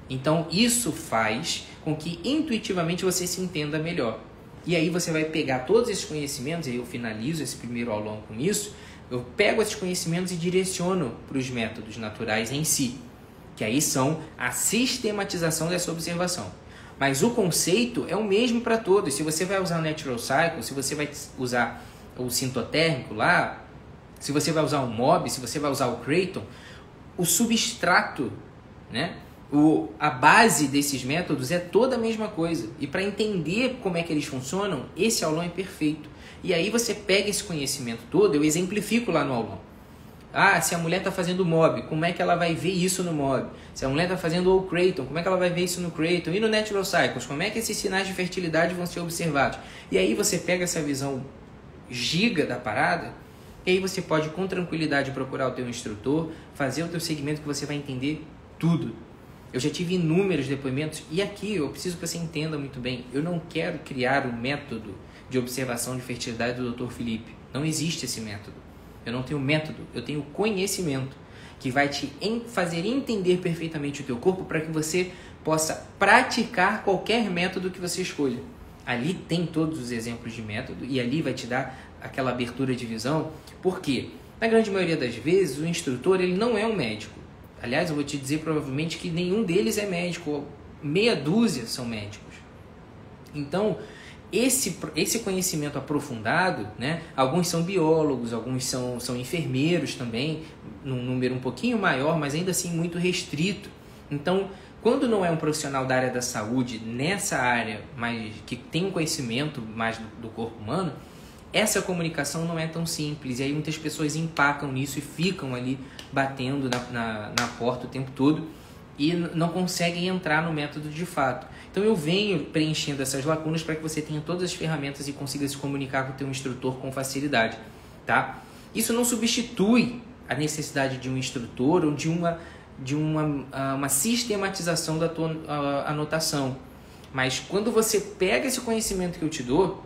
Então isso faz com que intuitivamente você se entenda melhor. E aí você vai pegar todos esses conhecimentos, e aí eu finalizo esse primeiro aulão com isso, eu pego esses conhecimentos e direciono para os métodos naturais em si, que aí são a sistematização dessa observação. Mas o conceito é o mesmo para todos. Se você vai usar o Natural Cycle, se você vai usar o sintotérmico lá, se você vai usar o MOB, se você vai usar o Creighton, o substrato, né? A base desses métodos é toda a mesma coisa. E para entender como é que eles funcionam, esse aulão é perfeito. E aí você pega esse conhecimento todo, eu exemplifico lá no aulão. Se a mulher está fazendo MOB, como é que ela vai ver isso no MOB? Se a mulher está fazendo o Creighton, como é que ela vai ver isso no Creighton? E no Natural Cycles, como é que esses sinais de fertilidade vão ser observados? E aí você pega essa visão giga da parada E aí você pode com tranquilidade procurar o teu instrutor, fazer o teu segmento que você vai entender tudo. Eu já tive inúmeros depoimentos e aqui eu preciso que você entenda muito bem. Eu não quero criar um método de observação de fertilidade do Dr. Felipe. Não existe esse método. Eu não tenho método, eu tenho conhecimento que vai te fazer entender perfeitamente o teu corpo para que você possa praticar qualquer método que você escolha. Ali tem todos os exemplos de método e ali vai te dar aquela abertura de visão. Por quê? Na grande maioria das vezes, o instrutor ele não é um médico. Aliás, eu vou te dizer provavelmente que nenhum deles é médico, meia dúzia são médicos. Então, esse conhecimento aprofundado, né? Alguns são biólogos, alguns são enfermeiros também, num número um pouquinho maior, mas ainda assim muito restrito. Então, quando não é um profissional da área da saúde, nessa área, mas que tem um conhecimento mais do corpo humano, essa comunicação não é tão simples. E aí muitas pessoas empacam nisso e ficam ali batendo na porta o tempo todo e não conseguem entrar no método de fato. Então eu venho preenchendo essas lacunas para que você tenha todas as ferramentas e consiga se comunicar com o teu instrutor com facilidade, tá? Isso não substitui a necessidade de um instrutor ou de uma sistematização da tua anotação. Mas quando você pega esse conhecimento que eu te dou,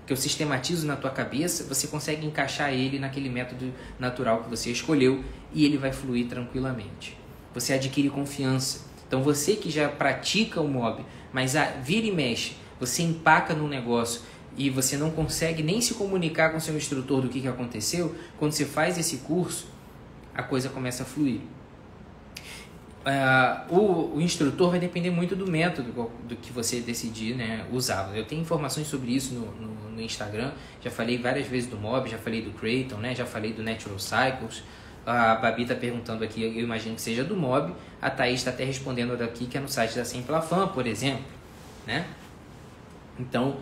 que eu sistematizo na tua cabeça, você consegue encaixar ele naquele método natural que você escolheu e ele vai fluir tranquilamente. Você adquire confiança. Então você que já pratica o MOB, mas vira e mexe, você empaca no negócio e você não consegue nem se comunicar com seu instrutor do que aconteceu, quando você faz esse curso, a coisa começa a fluir. O instrutor vai depender muito do método do que você decidir, né, usar. Eu tenho informações sobre isso no Instagram, já falei várias vezes do MOB, já falei do Creighton, né, já falei do Natural Cycles. A Babi está perguntando aqui, eu imagino que seja do MOB. A Thaís está até respondendo daqui que é no site da Semplafan, por exemplo, né? Então,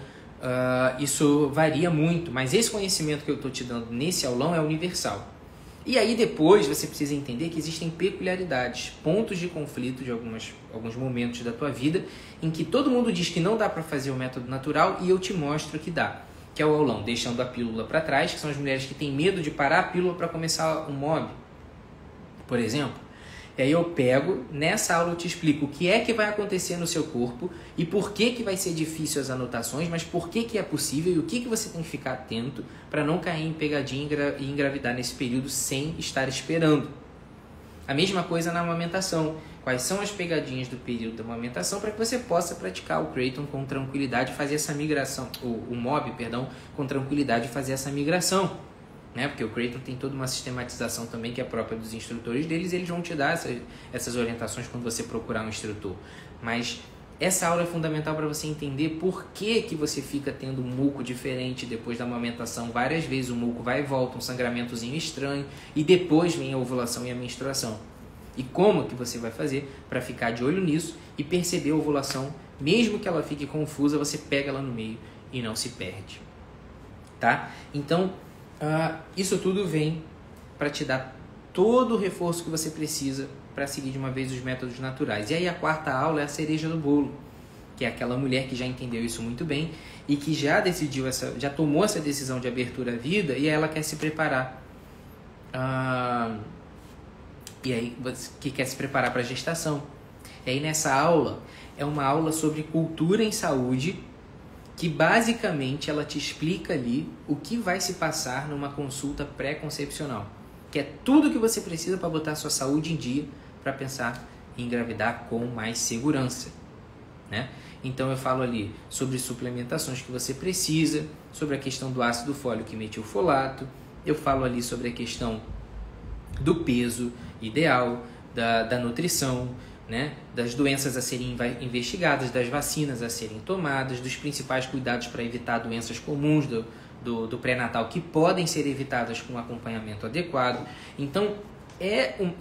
isso varia muito, mas esse conhecimento que eu estou te dando nesse aulão é universal. E aí depois você precisa entender que existem peculiaridades, pontos de conflito de alguns momentos da tua vida em que todo mundo diz que não dá para fazer o método natural e eu te mostro que dá. Que é o aulão Deixando a Pílula para Trás, que são as mulheres que têm medo de parar a pílula para começar um MOB, por exemplo. E aí eu pego, nessa aula eu te explico o que é que vai acontecer no seu corpo e por que vai ser difícil as anotações, mas por que é possível e o que você tem que ficar atento para não cair em pegadinha e engravidar nesse período sem estar esperando. A mesma coisa na amamentação. Quais são as pegadinhas do período da amamentação para que você possa praticar o Creighton com tranquilidade e fazer essa migração, o MOB, perdão, com tranquilidade e fazer essa migração. Né? Porque o Creighton tem toda uma sistematização também que é própria dos instrutores deles, eles vão te dar essas orientações quando você procurar um instrutor. Mas essa aula é fundamental para você entender por que você fica tendo um muco diferente depois da amamentação. Várias vezes o muco vai e volta, um sangramentozinho estranho, e depois vem a ovulação e a menstruação. E como que você vai fazer para ficar de olho nisso e perceber a ovulação, mesmo que ela fique confusa, você pega ela no meio e não se perde. Tá? Então, isso tudo vem para te dar todo o reforço que você precisa para seguir de uma vez os métodos naturais. E aí a quarta aula é a cereja do bolo, que é aquela mulher que já entendeu isso muito bem e que já decidiu já tomou essa decisão de abertura à vida e ela quer se preparar. E aí, que quer se preparar para a gestação. E aí nessa aula, é uma aula sobre cultura em saúde, que basicamente ela te explica ali o que vai se passar numa consulta pré-concepcional, que é tudo que você precisa para botar a sua saúde em dia, para pensar em engravidar com mais segurança, né? Então eu falo ali sobre suplementações que você precisa, sobre a questão do ácido fólico e metilfolato, eu falo ali sobre a questão do peso ideal, da nutrição, né? Das doenças a serem investigadas, das vacinas a serem tomadas, dos principais cuidados para evitar doenças comuns do pré-natal que podem ser evitadas com um acompanhamento adequado. Então,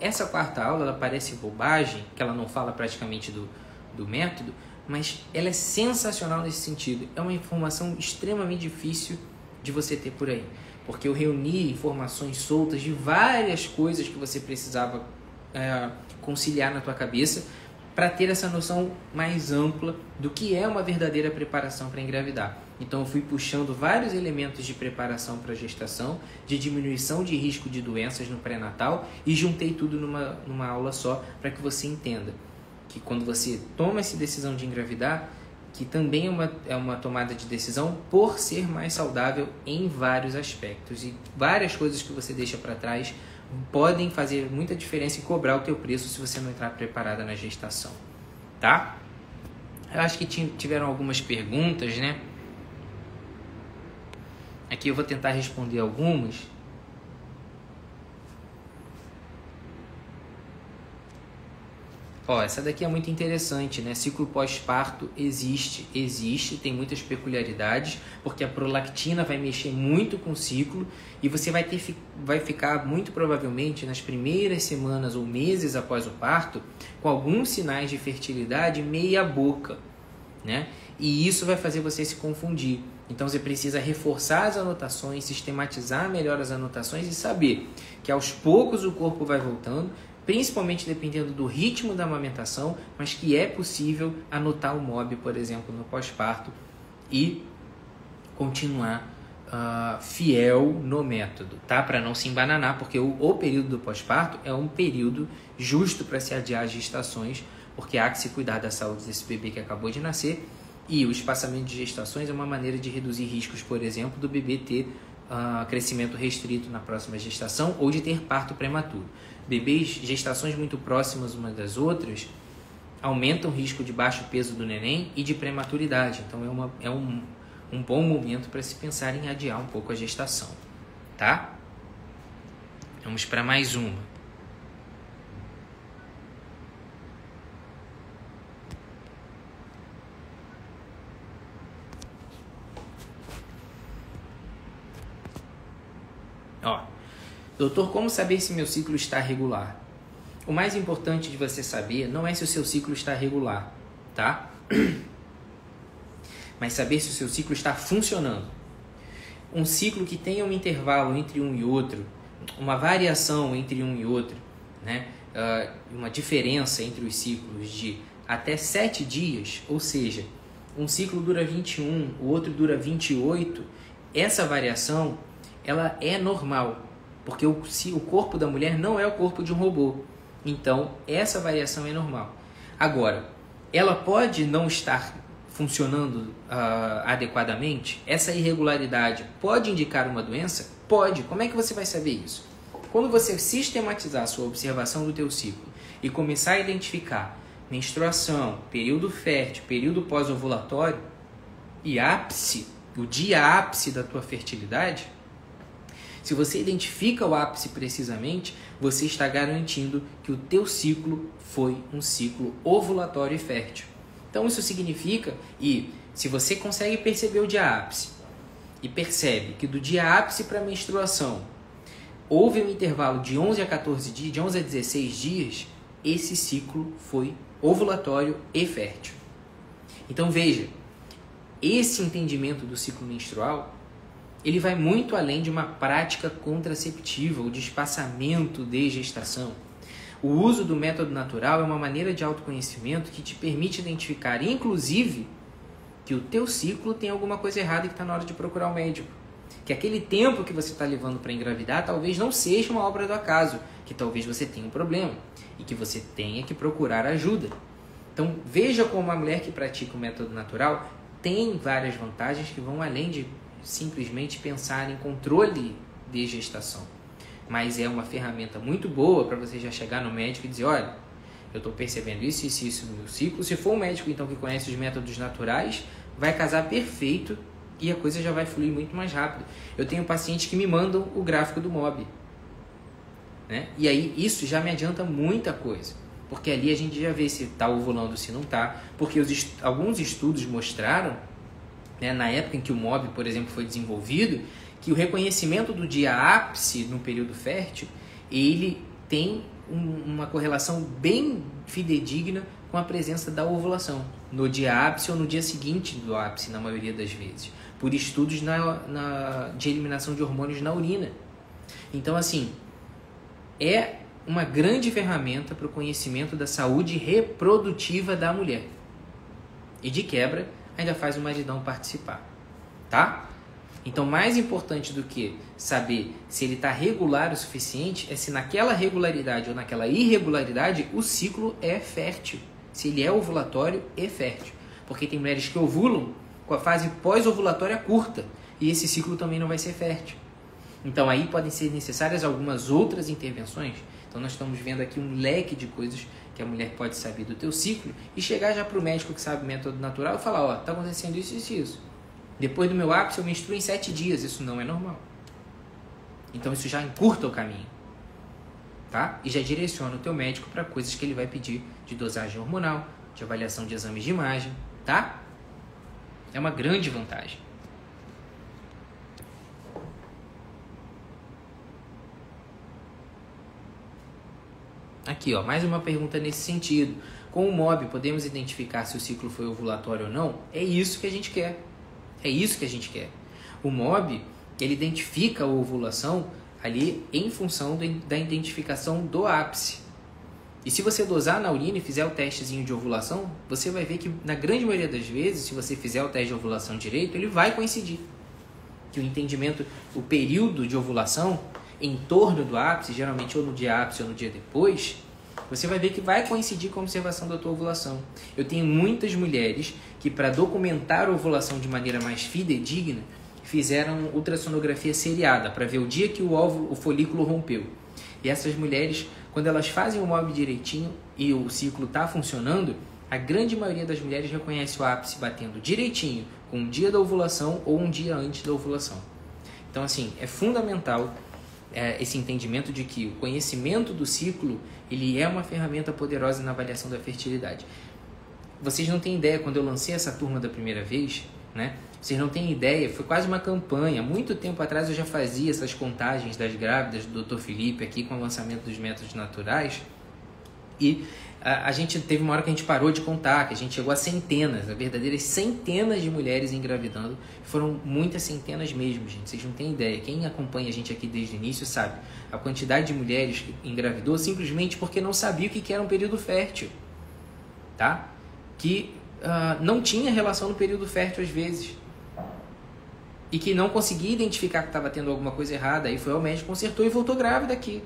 essa quarta aula ela parece bobagem, que ela não fala praticamente do método, mas ela é sensacional nesse sentido. É uma informação extremamente difícil de você ter por aí, porque eu reuni informações soltas de várias coisas que você precisava conciliar na tua cabeça para ter essa noção mais ampla do que é uma verdadeira preparação para engravidar. Então eu fui puxando vários elementos de preparação para a gestação, de diminuição de risco de doenças no pré-natal e juntei tudo numa aula só para que você entenda que quando você toma essa decisão de engravidar, que também é uma tomada de decisão por ser mais saudável em vários aspectos. E várias coisas que você deixa para trás podem fazer muita diferença e cobrar o teu preço se você não entrar preparada na gestação, tá? Eu acho que tiveram algumas perguntas, né? Aqui eu vou tentar responder algumas. Ó, essa daqui é muito interessante, né? Ciclo pós-parto existe, tem muitas peculiaridades, porque a prolactina vai mexer muito com o ciclo e você vai ficar muito provavelmente nas primeiras semanas ou meses após o parto com alguns sinais de fertilidade meia boca, né? E isso vai fazer você se confundir. Então você precisa reforçar as anotações, sistematizar melhor as anotações e saber que aos poucos o corpo vai voltando, principalmente dependendo do ritmo da amamentação, mas que é possível anotar o MOB, por exemplo, no pós-parto e continuar fiel no método, tá? Para não se embananar, porque o período do pós-parto é um período justo para se adiar as gestações, porque há que se cuidar da saúde desse bebê que acabou de nascer, e o espaçamento de gestações é uma maneira de reduzir riscos, por exemplo, do bebê ter crescimento restrito na próxima gestação ou de ter parto prematuro. Bebês, gestações muito próximas umas das outras, aumentam o risco de baixo peso do neném e de prematuridade. Então é um bom momento para se pensar em adiar um pouco a gestação, tá? Vamos para mais uma. Ó, doutor, como saber se meu ciclo está regular? O mais importante de você saber não é se o seu ciclo está regular, tá? Mas saber se o seu ciclo está funcionando. Um ciclo que tenha um intervalo entre um e outro, uma variação entre um e outro, né? Uma diferença entre os ciclos de até 7 dias, ou seja, um ciclo dura 21, o outro dura 28, essa variação ela é normal, porque o corpo da mulher não é o corpo de um robô. Então, essa variação é normal. Agora, ela pode não estar funcionando adequadamente? Essa irregularidade pode indicar uma doença? Pode. Como é que você vai saber isso? Quando você sistematizar a sua observação do teu ciclo e começar a identificar menstruação, período fértil, período pós-ovulatório e ápice, o dia ápice da tua fertilidade, se você identifica o ápice precisamente, você está garantindo que o teu ciclo foi um ciclo ovulatório e fértil. Então isso significa, e se você consegue perceber o dia ápice e percebe que do dia ápice para a menstruação houve um intervalo de 11 a 14 dias, de 11 a 16 dias, esse ciclo foi ovulatório e fértil. Então veja, esse entendimento do ciclo menstrual ele vai muito além de uma prática contraceptiva ou de espaçamento de gestação. O uso do método natural é uma maneira de autoconhecimento que te permite identificar, inclusive, que o teu ciclo tem alguma coisa errada e que está na hora de procurar um médico. Que aquele tempo que você está levando para engravidar talvez não seja uma obra do acaso, que talvez você tenha um problema e que você tenha que procurar ajuda. Então, veja como uma mulher que pratica o método natural tem várias vantagens que vão além de simplesmente pensar em controle de gestação, mas é uma ferramenta muito boa para você já chegar no médico e dizer, olha, eu estou percebendo isso no meu ciclo. Se for um médico então que conhece os métodos naturais, vai casar perfeito e a coisa já vai fluir muito mais rápido. Eu tenho pacientes que me mandam o gráfico do MOB, né? E aí isso já me adianta muita coisa, porque ali a gente já vê se está ovulando, se não está, porque alguns estudos mostraram, né, na época em que o MOB, por exemplo, foi desenvolvido, que o reconhecimento do dia ápice no período fértil, ele tem uma correlação bem fidedigna com a presença da ovulação, no dia ápice ou no dia seguinte do ápice, na maioria das vezes, por estudos de eliminação de hormônios na urina. Então, assim, é uma grande ferramenta para o conhecimento da saúde reprodutiva da mulher. E de quebra, ainda faz o maridão participar, tá? Então, mais importante do que saber se ele está regular o suficiente é se naquela regularidade ou naquela irregularidade o ciclo é fértil. Se ele é ovulatório e fértil. Porque tem mulheres que ovulam com a fase pós-ovulatória curta e esse ciclo também não vai ser fértil. Então, aí podem ser necessárias algumas outras intervenções. Então, nós estamos vendo aqui um leque de coisas que a mulher pode saber do teu ciclo e chegar já para o médico que sabe o método natural e falar, ó, tá acontecendo isso, isso e isso. Depois do meu ápice, eu menstruo em 7 dias. Isso não é normal. Então, isso já encurta o caminho. Tá? E já direciona o teu médico para coisas que ele vai pedir de dosagem hormonal, de avaliação de exames de imagem. Tá? É uma grande vantagem. Aqui, ó, mais uma pergunta nesse sentido. Com o MOB, podemos identificar se o ciclo foi ovulatório ou não? É isso que a gente quer. É isso que a gente quer. O MOB, ele identifica a ovulação ali em função da identificação do ápice. E se você dosar na urina e fizer o testezinho de ovulação, você vai ver que, na grande maioria das vezes, se você fizer o teste de ovulação direito, ele vai coincidir. Que o entendimento, o período de ovulação em torno do ápice, geralmente ou no dia ápice ou no dia depois, você vai ver que vai coincidir com a observação da tua ovulação. Eu tenho muitas mulheres que, para documentar a ovulação de maneira mais fidedigna, fizeram ultrassonografia seriada para ver o dia que o folículo rompeu. E essas mulheres, quando elas fazem o MOB direitinho e o ciclo está funcionando, a grande maioria das mulheres reconhece o ápice batendo direitinho com um dia da ovulação ou um dia antes da ovulação. Então, assim, é fundamental esse entendimento de que o conhecimento do ciclo ele é uma ferramenta poderosa na avaliação da fertilidade. Vocês não têm ideia, quando eu lancei essa turma da primeira vez, né? Vocês não têm ideia, foi quase uma campanha. Muito tempo atrás eu já fazia essas contagens das grávidas do Dr. Felipe aqui com o lançamento dos métodos naturais. E a gente teve uma hora que a gente parou de contar, que a gente chegou a centenas, a verdadeiras centenas de mulheres engravidando. Foram muitas centenas mesmo, gente. Vocês não têm ideia. Quem acompanha a gente aqui desde o início sabe. A quantidade de mulheres que engravidou simplesmente porque não sabia o que era um período fértil. Tá? Que não tinha relação no período fértil às vezes. E que não conseguia identificar que estava tendo alguma coisa errada. Aí foi ao médico, consertou e voltou grávida aqui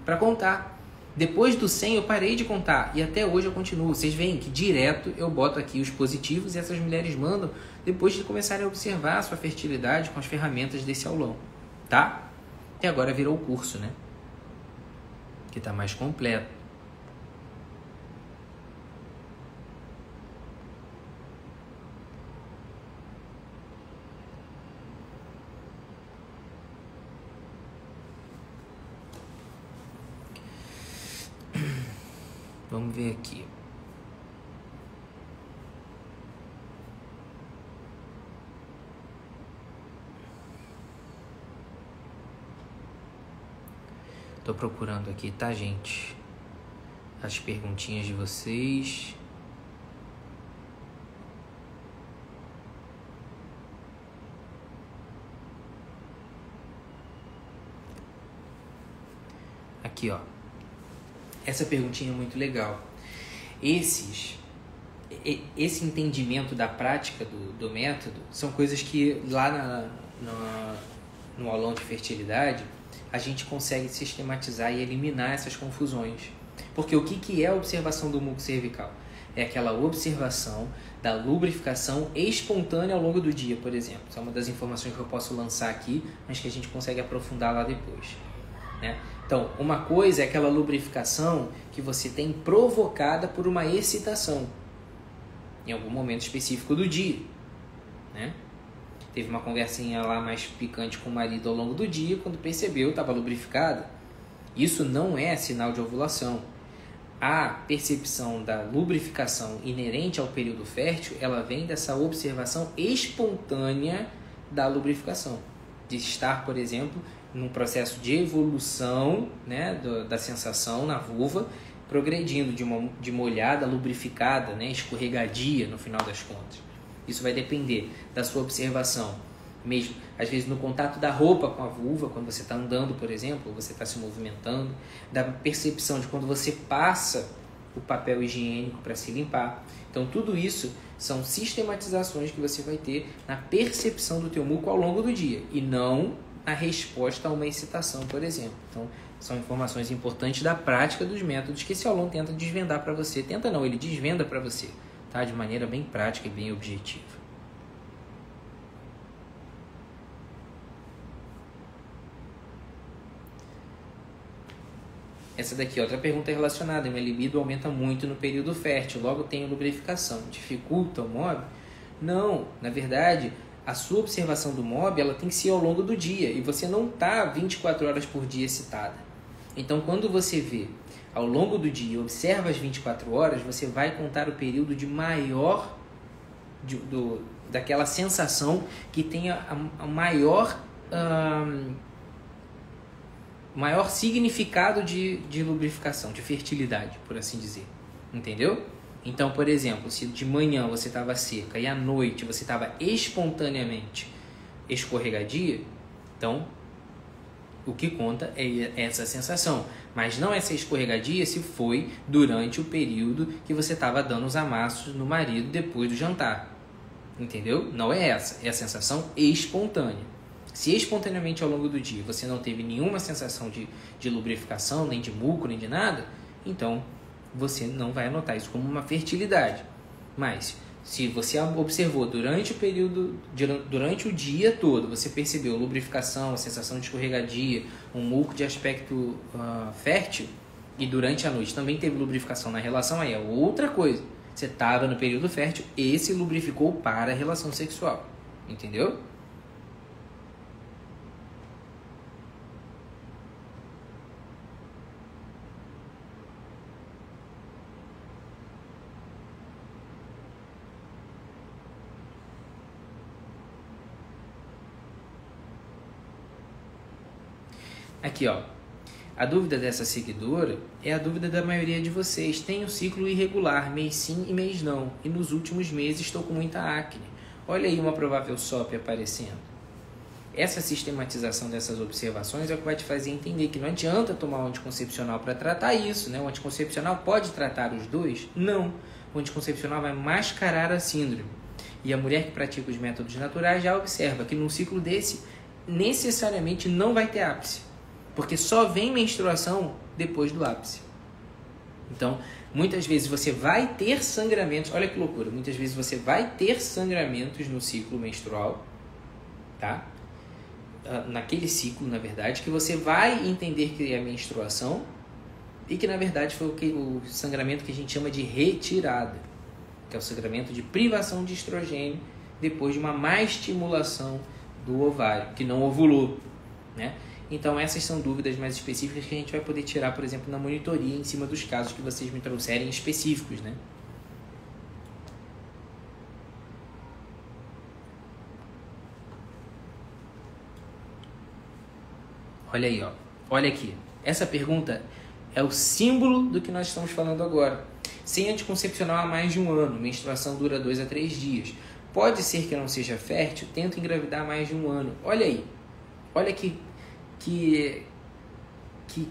para contar. Depois do 100 eu parei de contar e até hoje eu continuo. Vocês veem que direto eu boto aqui os positivos e essas mulheres mandam depois de começarem a observar a sua fertilidade com as ferramentas desse aulão, tá? E agora virou o curso, né? Que está mais completo. Vamos ver aqui. Tô procurando aqui, tá, gente? As perguntinhas de vocês. Aqui, ó. Essa perguntinha é muito legal. Esse entendimento da prática do método são coisas que lá no aulão de fertilidade a gente consegue sistematizar e eliminar essas confusões. Porque o que é a observação do muco cervical? É aquela observação da lubrificação espontânea ao longo do dia, por exemplo. Essa é uma das informações que eu posso lançar aqui, mas que a gente consegue aprofundar lá depois, né? Então, uma coisa é aquela lubrificação que você tem provocada por uma excitação em algum momento específico do dia, né? Teve uma conversinha lá mais picante com o marido ao longo do dia, quando percebeu, estava lubrificada. Isso não é sinal de ovulação. A percepção da lubrificação inerente ao período fértil, ela vem dessa observação espontânea da lubrificação. De estar, por exemplo, num processo de evolução, né, da sensação na vulva, progredindo de molhada, lubrificada, né, escorregadia no final das contas. Isso vai depender da sua observação mesmo às vezes no contato da roupa com a vulva, quando você está andando, por exemplo, ou você está se movimentando, da percepção de quando você passa o papel higiênico para se limpar. Então tudo isso são sistematizações que você vai ter na percepção do teu muco ao longo do dia e não na resposta a uma excitação, por exemplo. Então são informações importantes da prática dos métodos que esse aulão tenta desvendar para você. Tenta não, ele desvenda para você, tá? De maneira bem prática e bem objetiva. Essa daqui, outra pergunta relacionada. Minha libido aumenta muito no período fértil, logo tenho lubrificação. Dificulta o MOB? Não, na verdade, a sua observação do MOB ela tem que ser ao longo do dia e você não está 24 horas por dia excitada. Então, quando você vê ao longo do dia, observa as 24 horas, você vai contar o período de maior, daquela sensação que tenha a maior significado de lubrificação, de fertilidade, por assim dizer. Entendeu? Então, por exemplo, se de manhã você estava seca e à noite você estava espontaneamente escorregadia, então o que conta é essa sensação. Mas não essa escorregadia se foi durante o período que você estava dando os amassos no marido depois do jantar. Entendeu? Não é essa. É a sensação espontânea. Se espontaneamente ao longo do dia você não teve nenhuma sensação de lubrificação, nem de muco, nem de nada, então você não vai anotar isso como uma fertilidade. Mas se você observou durante o período, durante o dia todo, você percebeu lubrificação, a sensação de escorregadia, um muco de aspecto fértil, e durante a noite também teve lubrificação na relação, aí é outra coisa. Você estava no período fértil e se lubrificou para a relação sexual. Entendeu? Aqui, ó. A dúvida dessa seguidora é a dúvida da maioria de vocês. Tenho um ciclo irregular, mês sim e mês não. E nos últimos meses estou com muita acne. Olha aí uma provável SOP aparecendo. Essa sistematização dessas observações é o que vai te fazer entender que não adianta tomar um anticoncepcional para tratar isso, né? O anticoncepcional pode tratar os dois? Não. O anticoncepcional vai mascarar a síndrome. E a mulher que pratica os métodos naturais já observa que num ciclo desse, necessariamente não vai ter ápice. Porque só vem menstruação depois do ápice. Então, muitas vezes você vai ter sangramentos. Olha que loucura. Muitas vezes você vai ter sangramentos no ciclo menstrual. Tá? Naquele ciclo, na verdade, que você vai entender que é menstruação. E que, na verdade, foi o sangramento que a gente chama de retirada. Que é o sangramento de privação de estrogênio depois de uma má estimulação do ovário, que não ovulou, né? Então, essas são dúvidas mais específicas que a gente vai poder tirar, por exemplo, na monitoria, em cima dos casos que vocês me trouxerem específicos, né? Olha aí, ó. Olha aqui. Essa pergunta é o símbolo do que nós estamos falando agora. Sem anticoncepcional há mais de um ano, menstruação dura 2 a 3 dias. Pode ser que não seja fértil, tento engravidar há mais de um ano. Olha aí. Olha que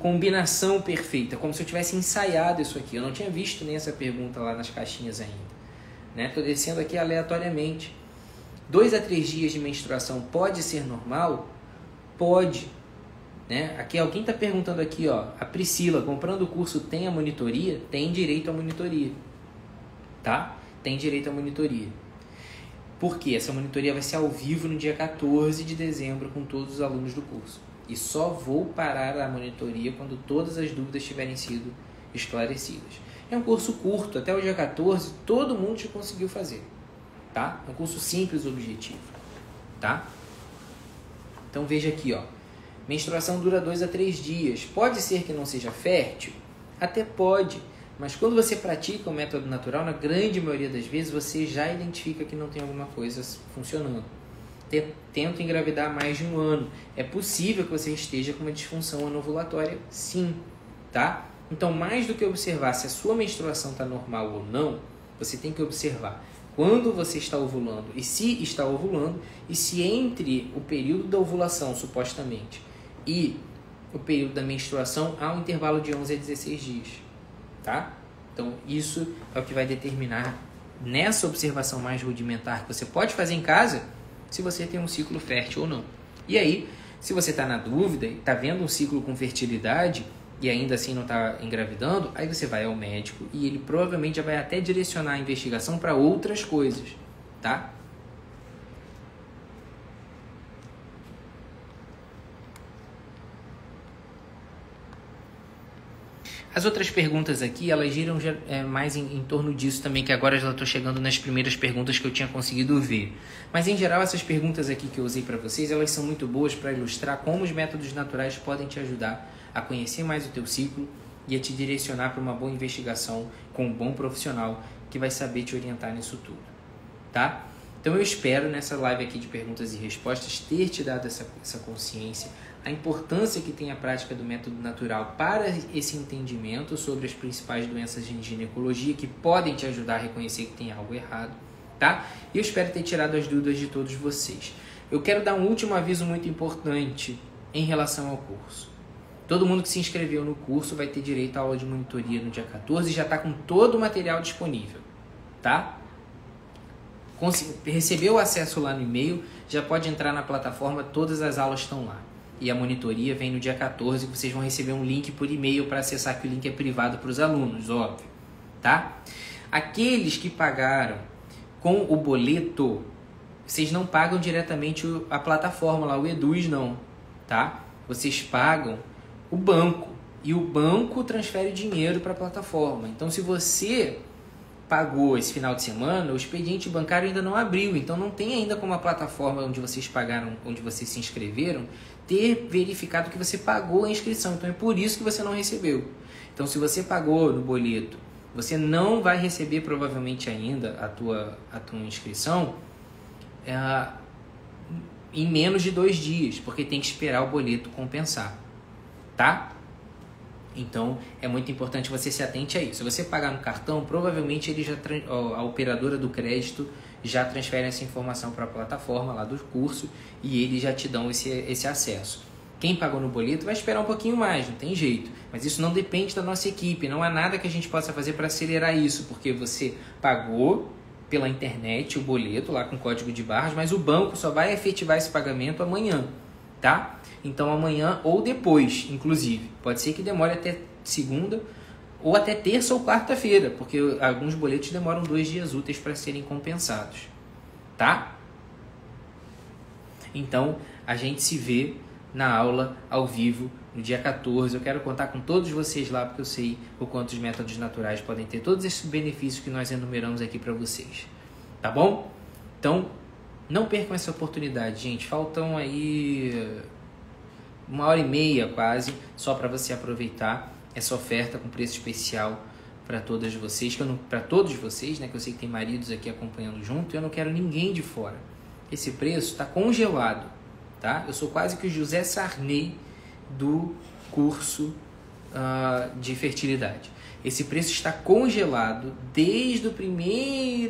combinação perfeita, como se eu tivesse ensaiado isso aqui. Eu não tinha visto nem essa pergunta lá nas caixinhas ainda, né? Estou descendo aqui aleatoriamente. 2 a 3 dias de menstruação pode ser normal? Pode, né? Aqui alguém está perguntando aqui, ó, a Priscila, comprando o curso tem a monitoria? Tem direito à monitoria, tá? Tem direito à monitoria. Porque essa monitoria vai ser ao vivo no dia 14 de dezembro com todos os alunos do curso. E só vou parar a monitoria quando todas as dúvidas tiverem sido esclarecidas. É um curso curto, até o dia 14 todo mundo já conseguiu fazer, tá? É um curso simples e objetivo, tá? Então veja aqui, ó. Menstruação dura 2 a 3 dias. Pode ser que não seja fértil? Até pode. Mas quando você pratica o método natural, na grande maioria das vezes, você já identifica que não tem alguma coisa funcionando. Tenta engravidar mais de um ano. É possível que você esteja com uma disfunção anovulatória, sim, tá? Então, mais do que observar se a sua menstruação está normal ou não, você tem que observar quando você está ovulando e se está ovulando, e se entre o período da ovulação, supostamente, e o período da menstruação há um intervalo de 11 a 16 dias, tá? Então, isso é o que vai determinar, nessa observação mais rudimentar que você pode fazer em casa, se você tem um ciclo fértil ou não. E aí, se você está na dúvida e está vendo um ciclo com fertilidade e ainda assim não está engravidando, aí você vai ao médico e ele provavelmente já vai até direcionar a investigação para outras coisas, tá? As outras perguntas aqui, elas giram mais em torno disso também, que agora já estou chegando nas primeiras perguntas que eu tinha conseguido ver. Mas, em geral, essas perguntas aqui que eu usei para vocês, elas são muito boas para ilustrar como os métodos naturais podem te ajudar a conhecer mais o teu ciclo e a te direcionar para uma boa investigação com um bom profissional que vai saber te orientar nisso tudo, tá? Então, eu espero, nessa live aqui de perguntas e respostas, ter te dado essa consciência, a importância que tem a prática do método natural para esse entendimento sobre as principais doenças de ginecologia que podem te ajudar a reconhecer que tem algo errado, tá? E eu espero ter tirado as dúvidas de todos vocês. Eu quero dar um último aviso muito importante em relação ao curso. Todo mundo que se inscreveu no curso vai ter direito à aula de monitoria no dia 14 e já está com todo o material disponível, tá? Recebeu o acesso lá no e-mail, já pode entrar na plataforma, todas as aulas estão lá. E a monitoria vem no dia 14, que vocês vão receber um link por e-mail para acessar, que o link é privado para os alunos, óbvio, tá? Aqueles que pagaram com o boleto, vocês não pagam diretamente a plataforma lá, o Eduz não, tá? Vocês pagam o banco, e o banco transfere dinheiro para a plataforma. Então, se você pagou esse final de semana, o expediente bancário ainda não abriu, então não tem ainda como a plataforma onde vocês pagaram, onde vocês se inscreveram, ter verificado que você pagou a inscrição. Então é por isso que você não recebeu. Então, se você pagou no boleto, você não vai receber provavelmente ainda a tua inscrição em menos de 2 dias, porque tem que esperar o boleto compensar, tá? Então, é muito importante você se atente a isso. Se você pagar no cartão, provavelmente a operadora do crédito já transfere essa informação para a plataforma lá do curso e eles já te dão esse acesso. Quem pagou no boleto vai esperar um pouquinho mais, não tem jeito. Mas isso não depende da nossa equipe, não há nada que a gente possa fazer para acelerar isso, porque você pagou pela internet o boleto lá com código de barras, mas o banco só vai efetivar esse pagamento amanhã, tá? Então amanhã ou depois, inclusive. Pode ser que demore até segunda ou até terça ou quarta-feira, porque alguns boletos demoram 2 dias úteis para serem compensados, tá? Então a gente se vê na aula ao vivo no dia 14. Eu quero contar com todos vocês lá, porque eu sei o quanto os métodos naturais podem ter todos esses benefícios que nós enumeramos aqui para vocês, tá bom? Então não percam essa oportunidade, gente. Faltam aí 1h30 quase, só para você aproveitar essa oferta com preço especial para todas vocês, para todos vocês, né, que eu sei que tem maridos aqui acompanhando junto, eu não quero ninguém de fora. Esse preço está congelado, tá? Eu sou quase que o José Sarney do curso de fertilidade. Esse preço está congelado desde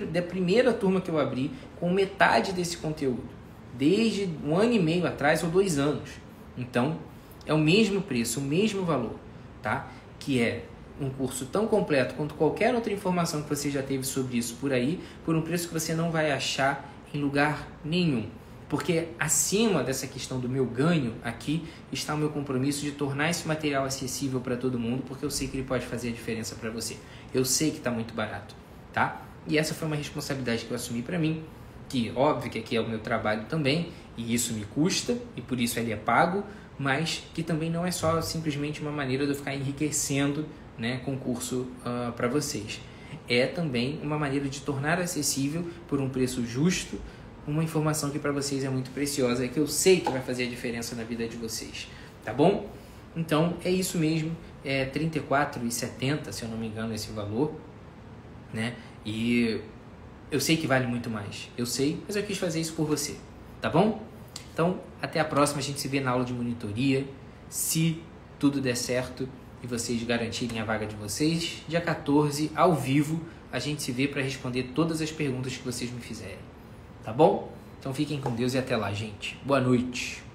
da primeira turma que eu abri, com metade desse conteúdo, desde 1 ano e meio atrás ou 2 anos. Então, é o mesmo preço, o mesmo valor, tá? Que é um curso tão completo quanto qualquer outra informação que você já teve sobre isso por aí, por um preço que você não vai achar em lugar nenhum. Porque acima dessa questão do meu ganho aqui está o meu compromisso de tornar esse material acessível para todo mundo, porque eu sei que ele pode fazer a diferença para você. Eu sei que está muito barato, tá? E essa foi uma responsabilidade que eu assumi para mim, que óbvio que aqui é o meu trabalho também, e isso me custa, e por isso ele é pago, mas que também não é só simplesmente uma maneira de eu ficar enriquecendo, né, com o curso para vocês. É também uma maneira de tornar acessível por um preço justo, uma informação que para vocês é muito preciosa e que eu sei que vai fazer a diferença na vida de vocês, tá bom? Então é isso mesmo, é R$ 34,70, se eu não me engano, esse valor, né? E eu sei que vale muito mais, eu sei, mas eu quis fazer isso por você, tá bom? Então até a próxima, a gente se vê na aula de monitoria, se tudo der certo e vocês garantirem a vaga de vocês, dia 14, ao vivo, a gente se vê para responder todas as perguntas que vocês me fizerem. Tá bom? Então fiquem com Deus e até lá, gente. Boa noite.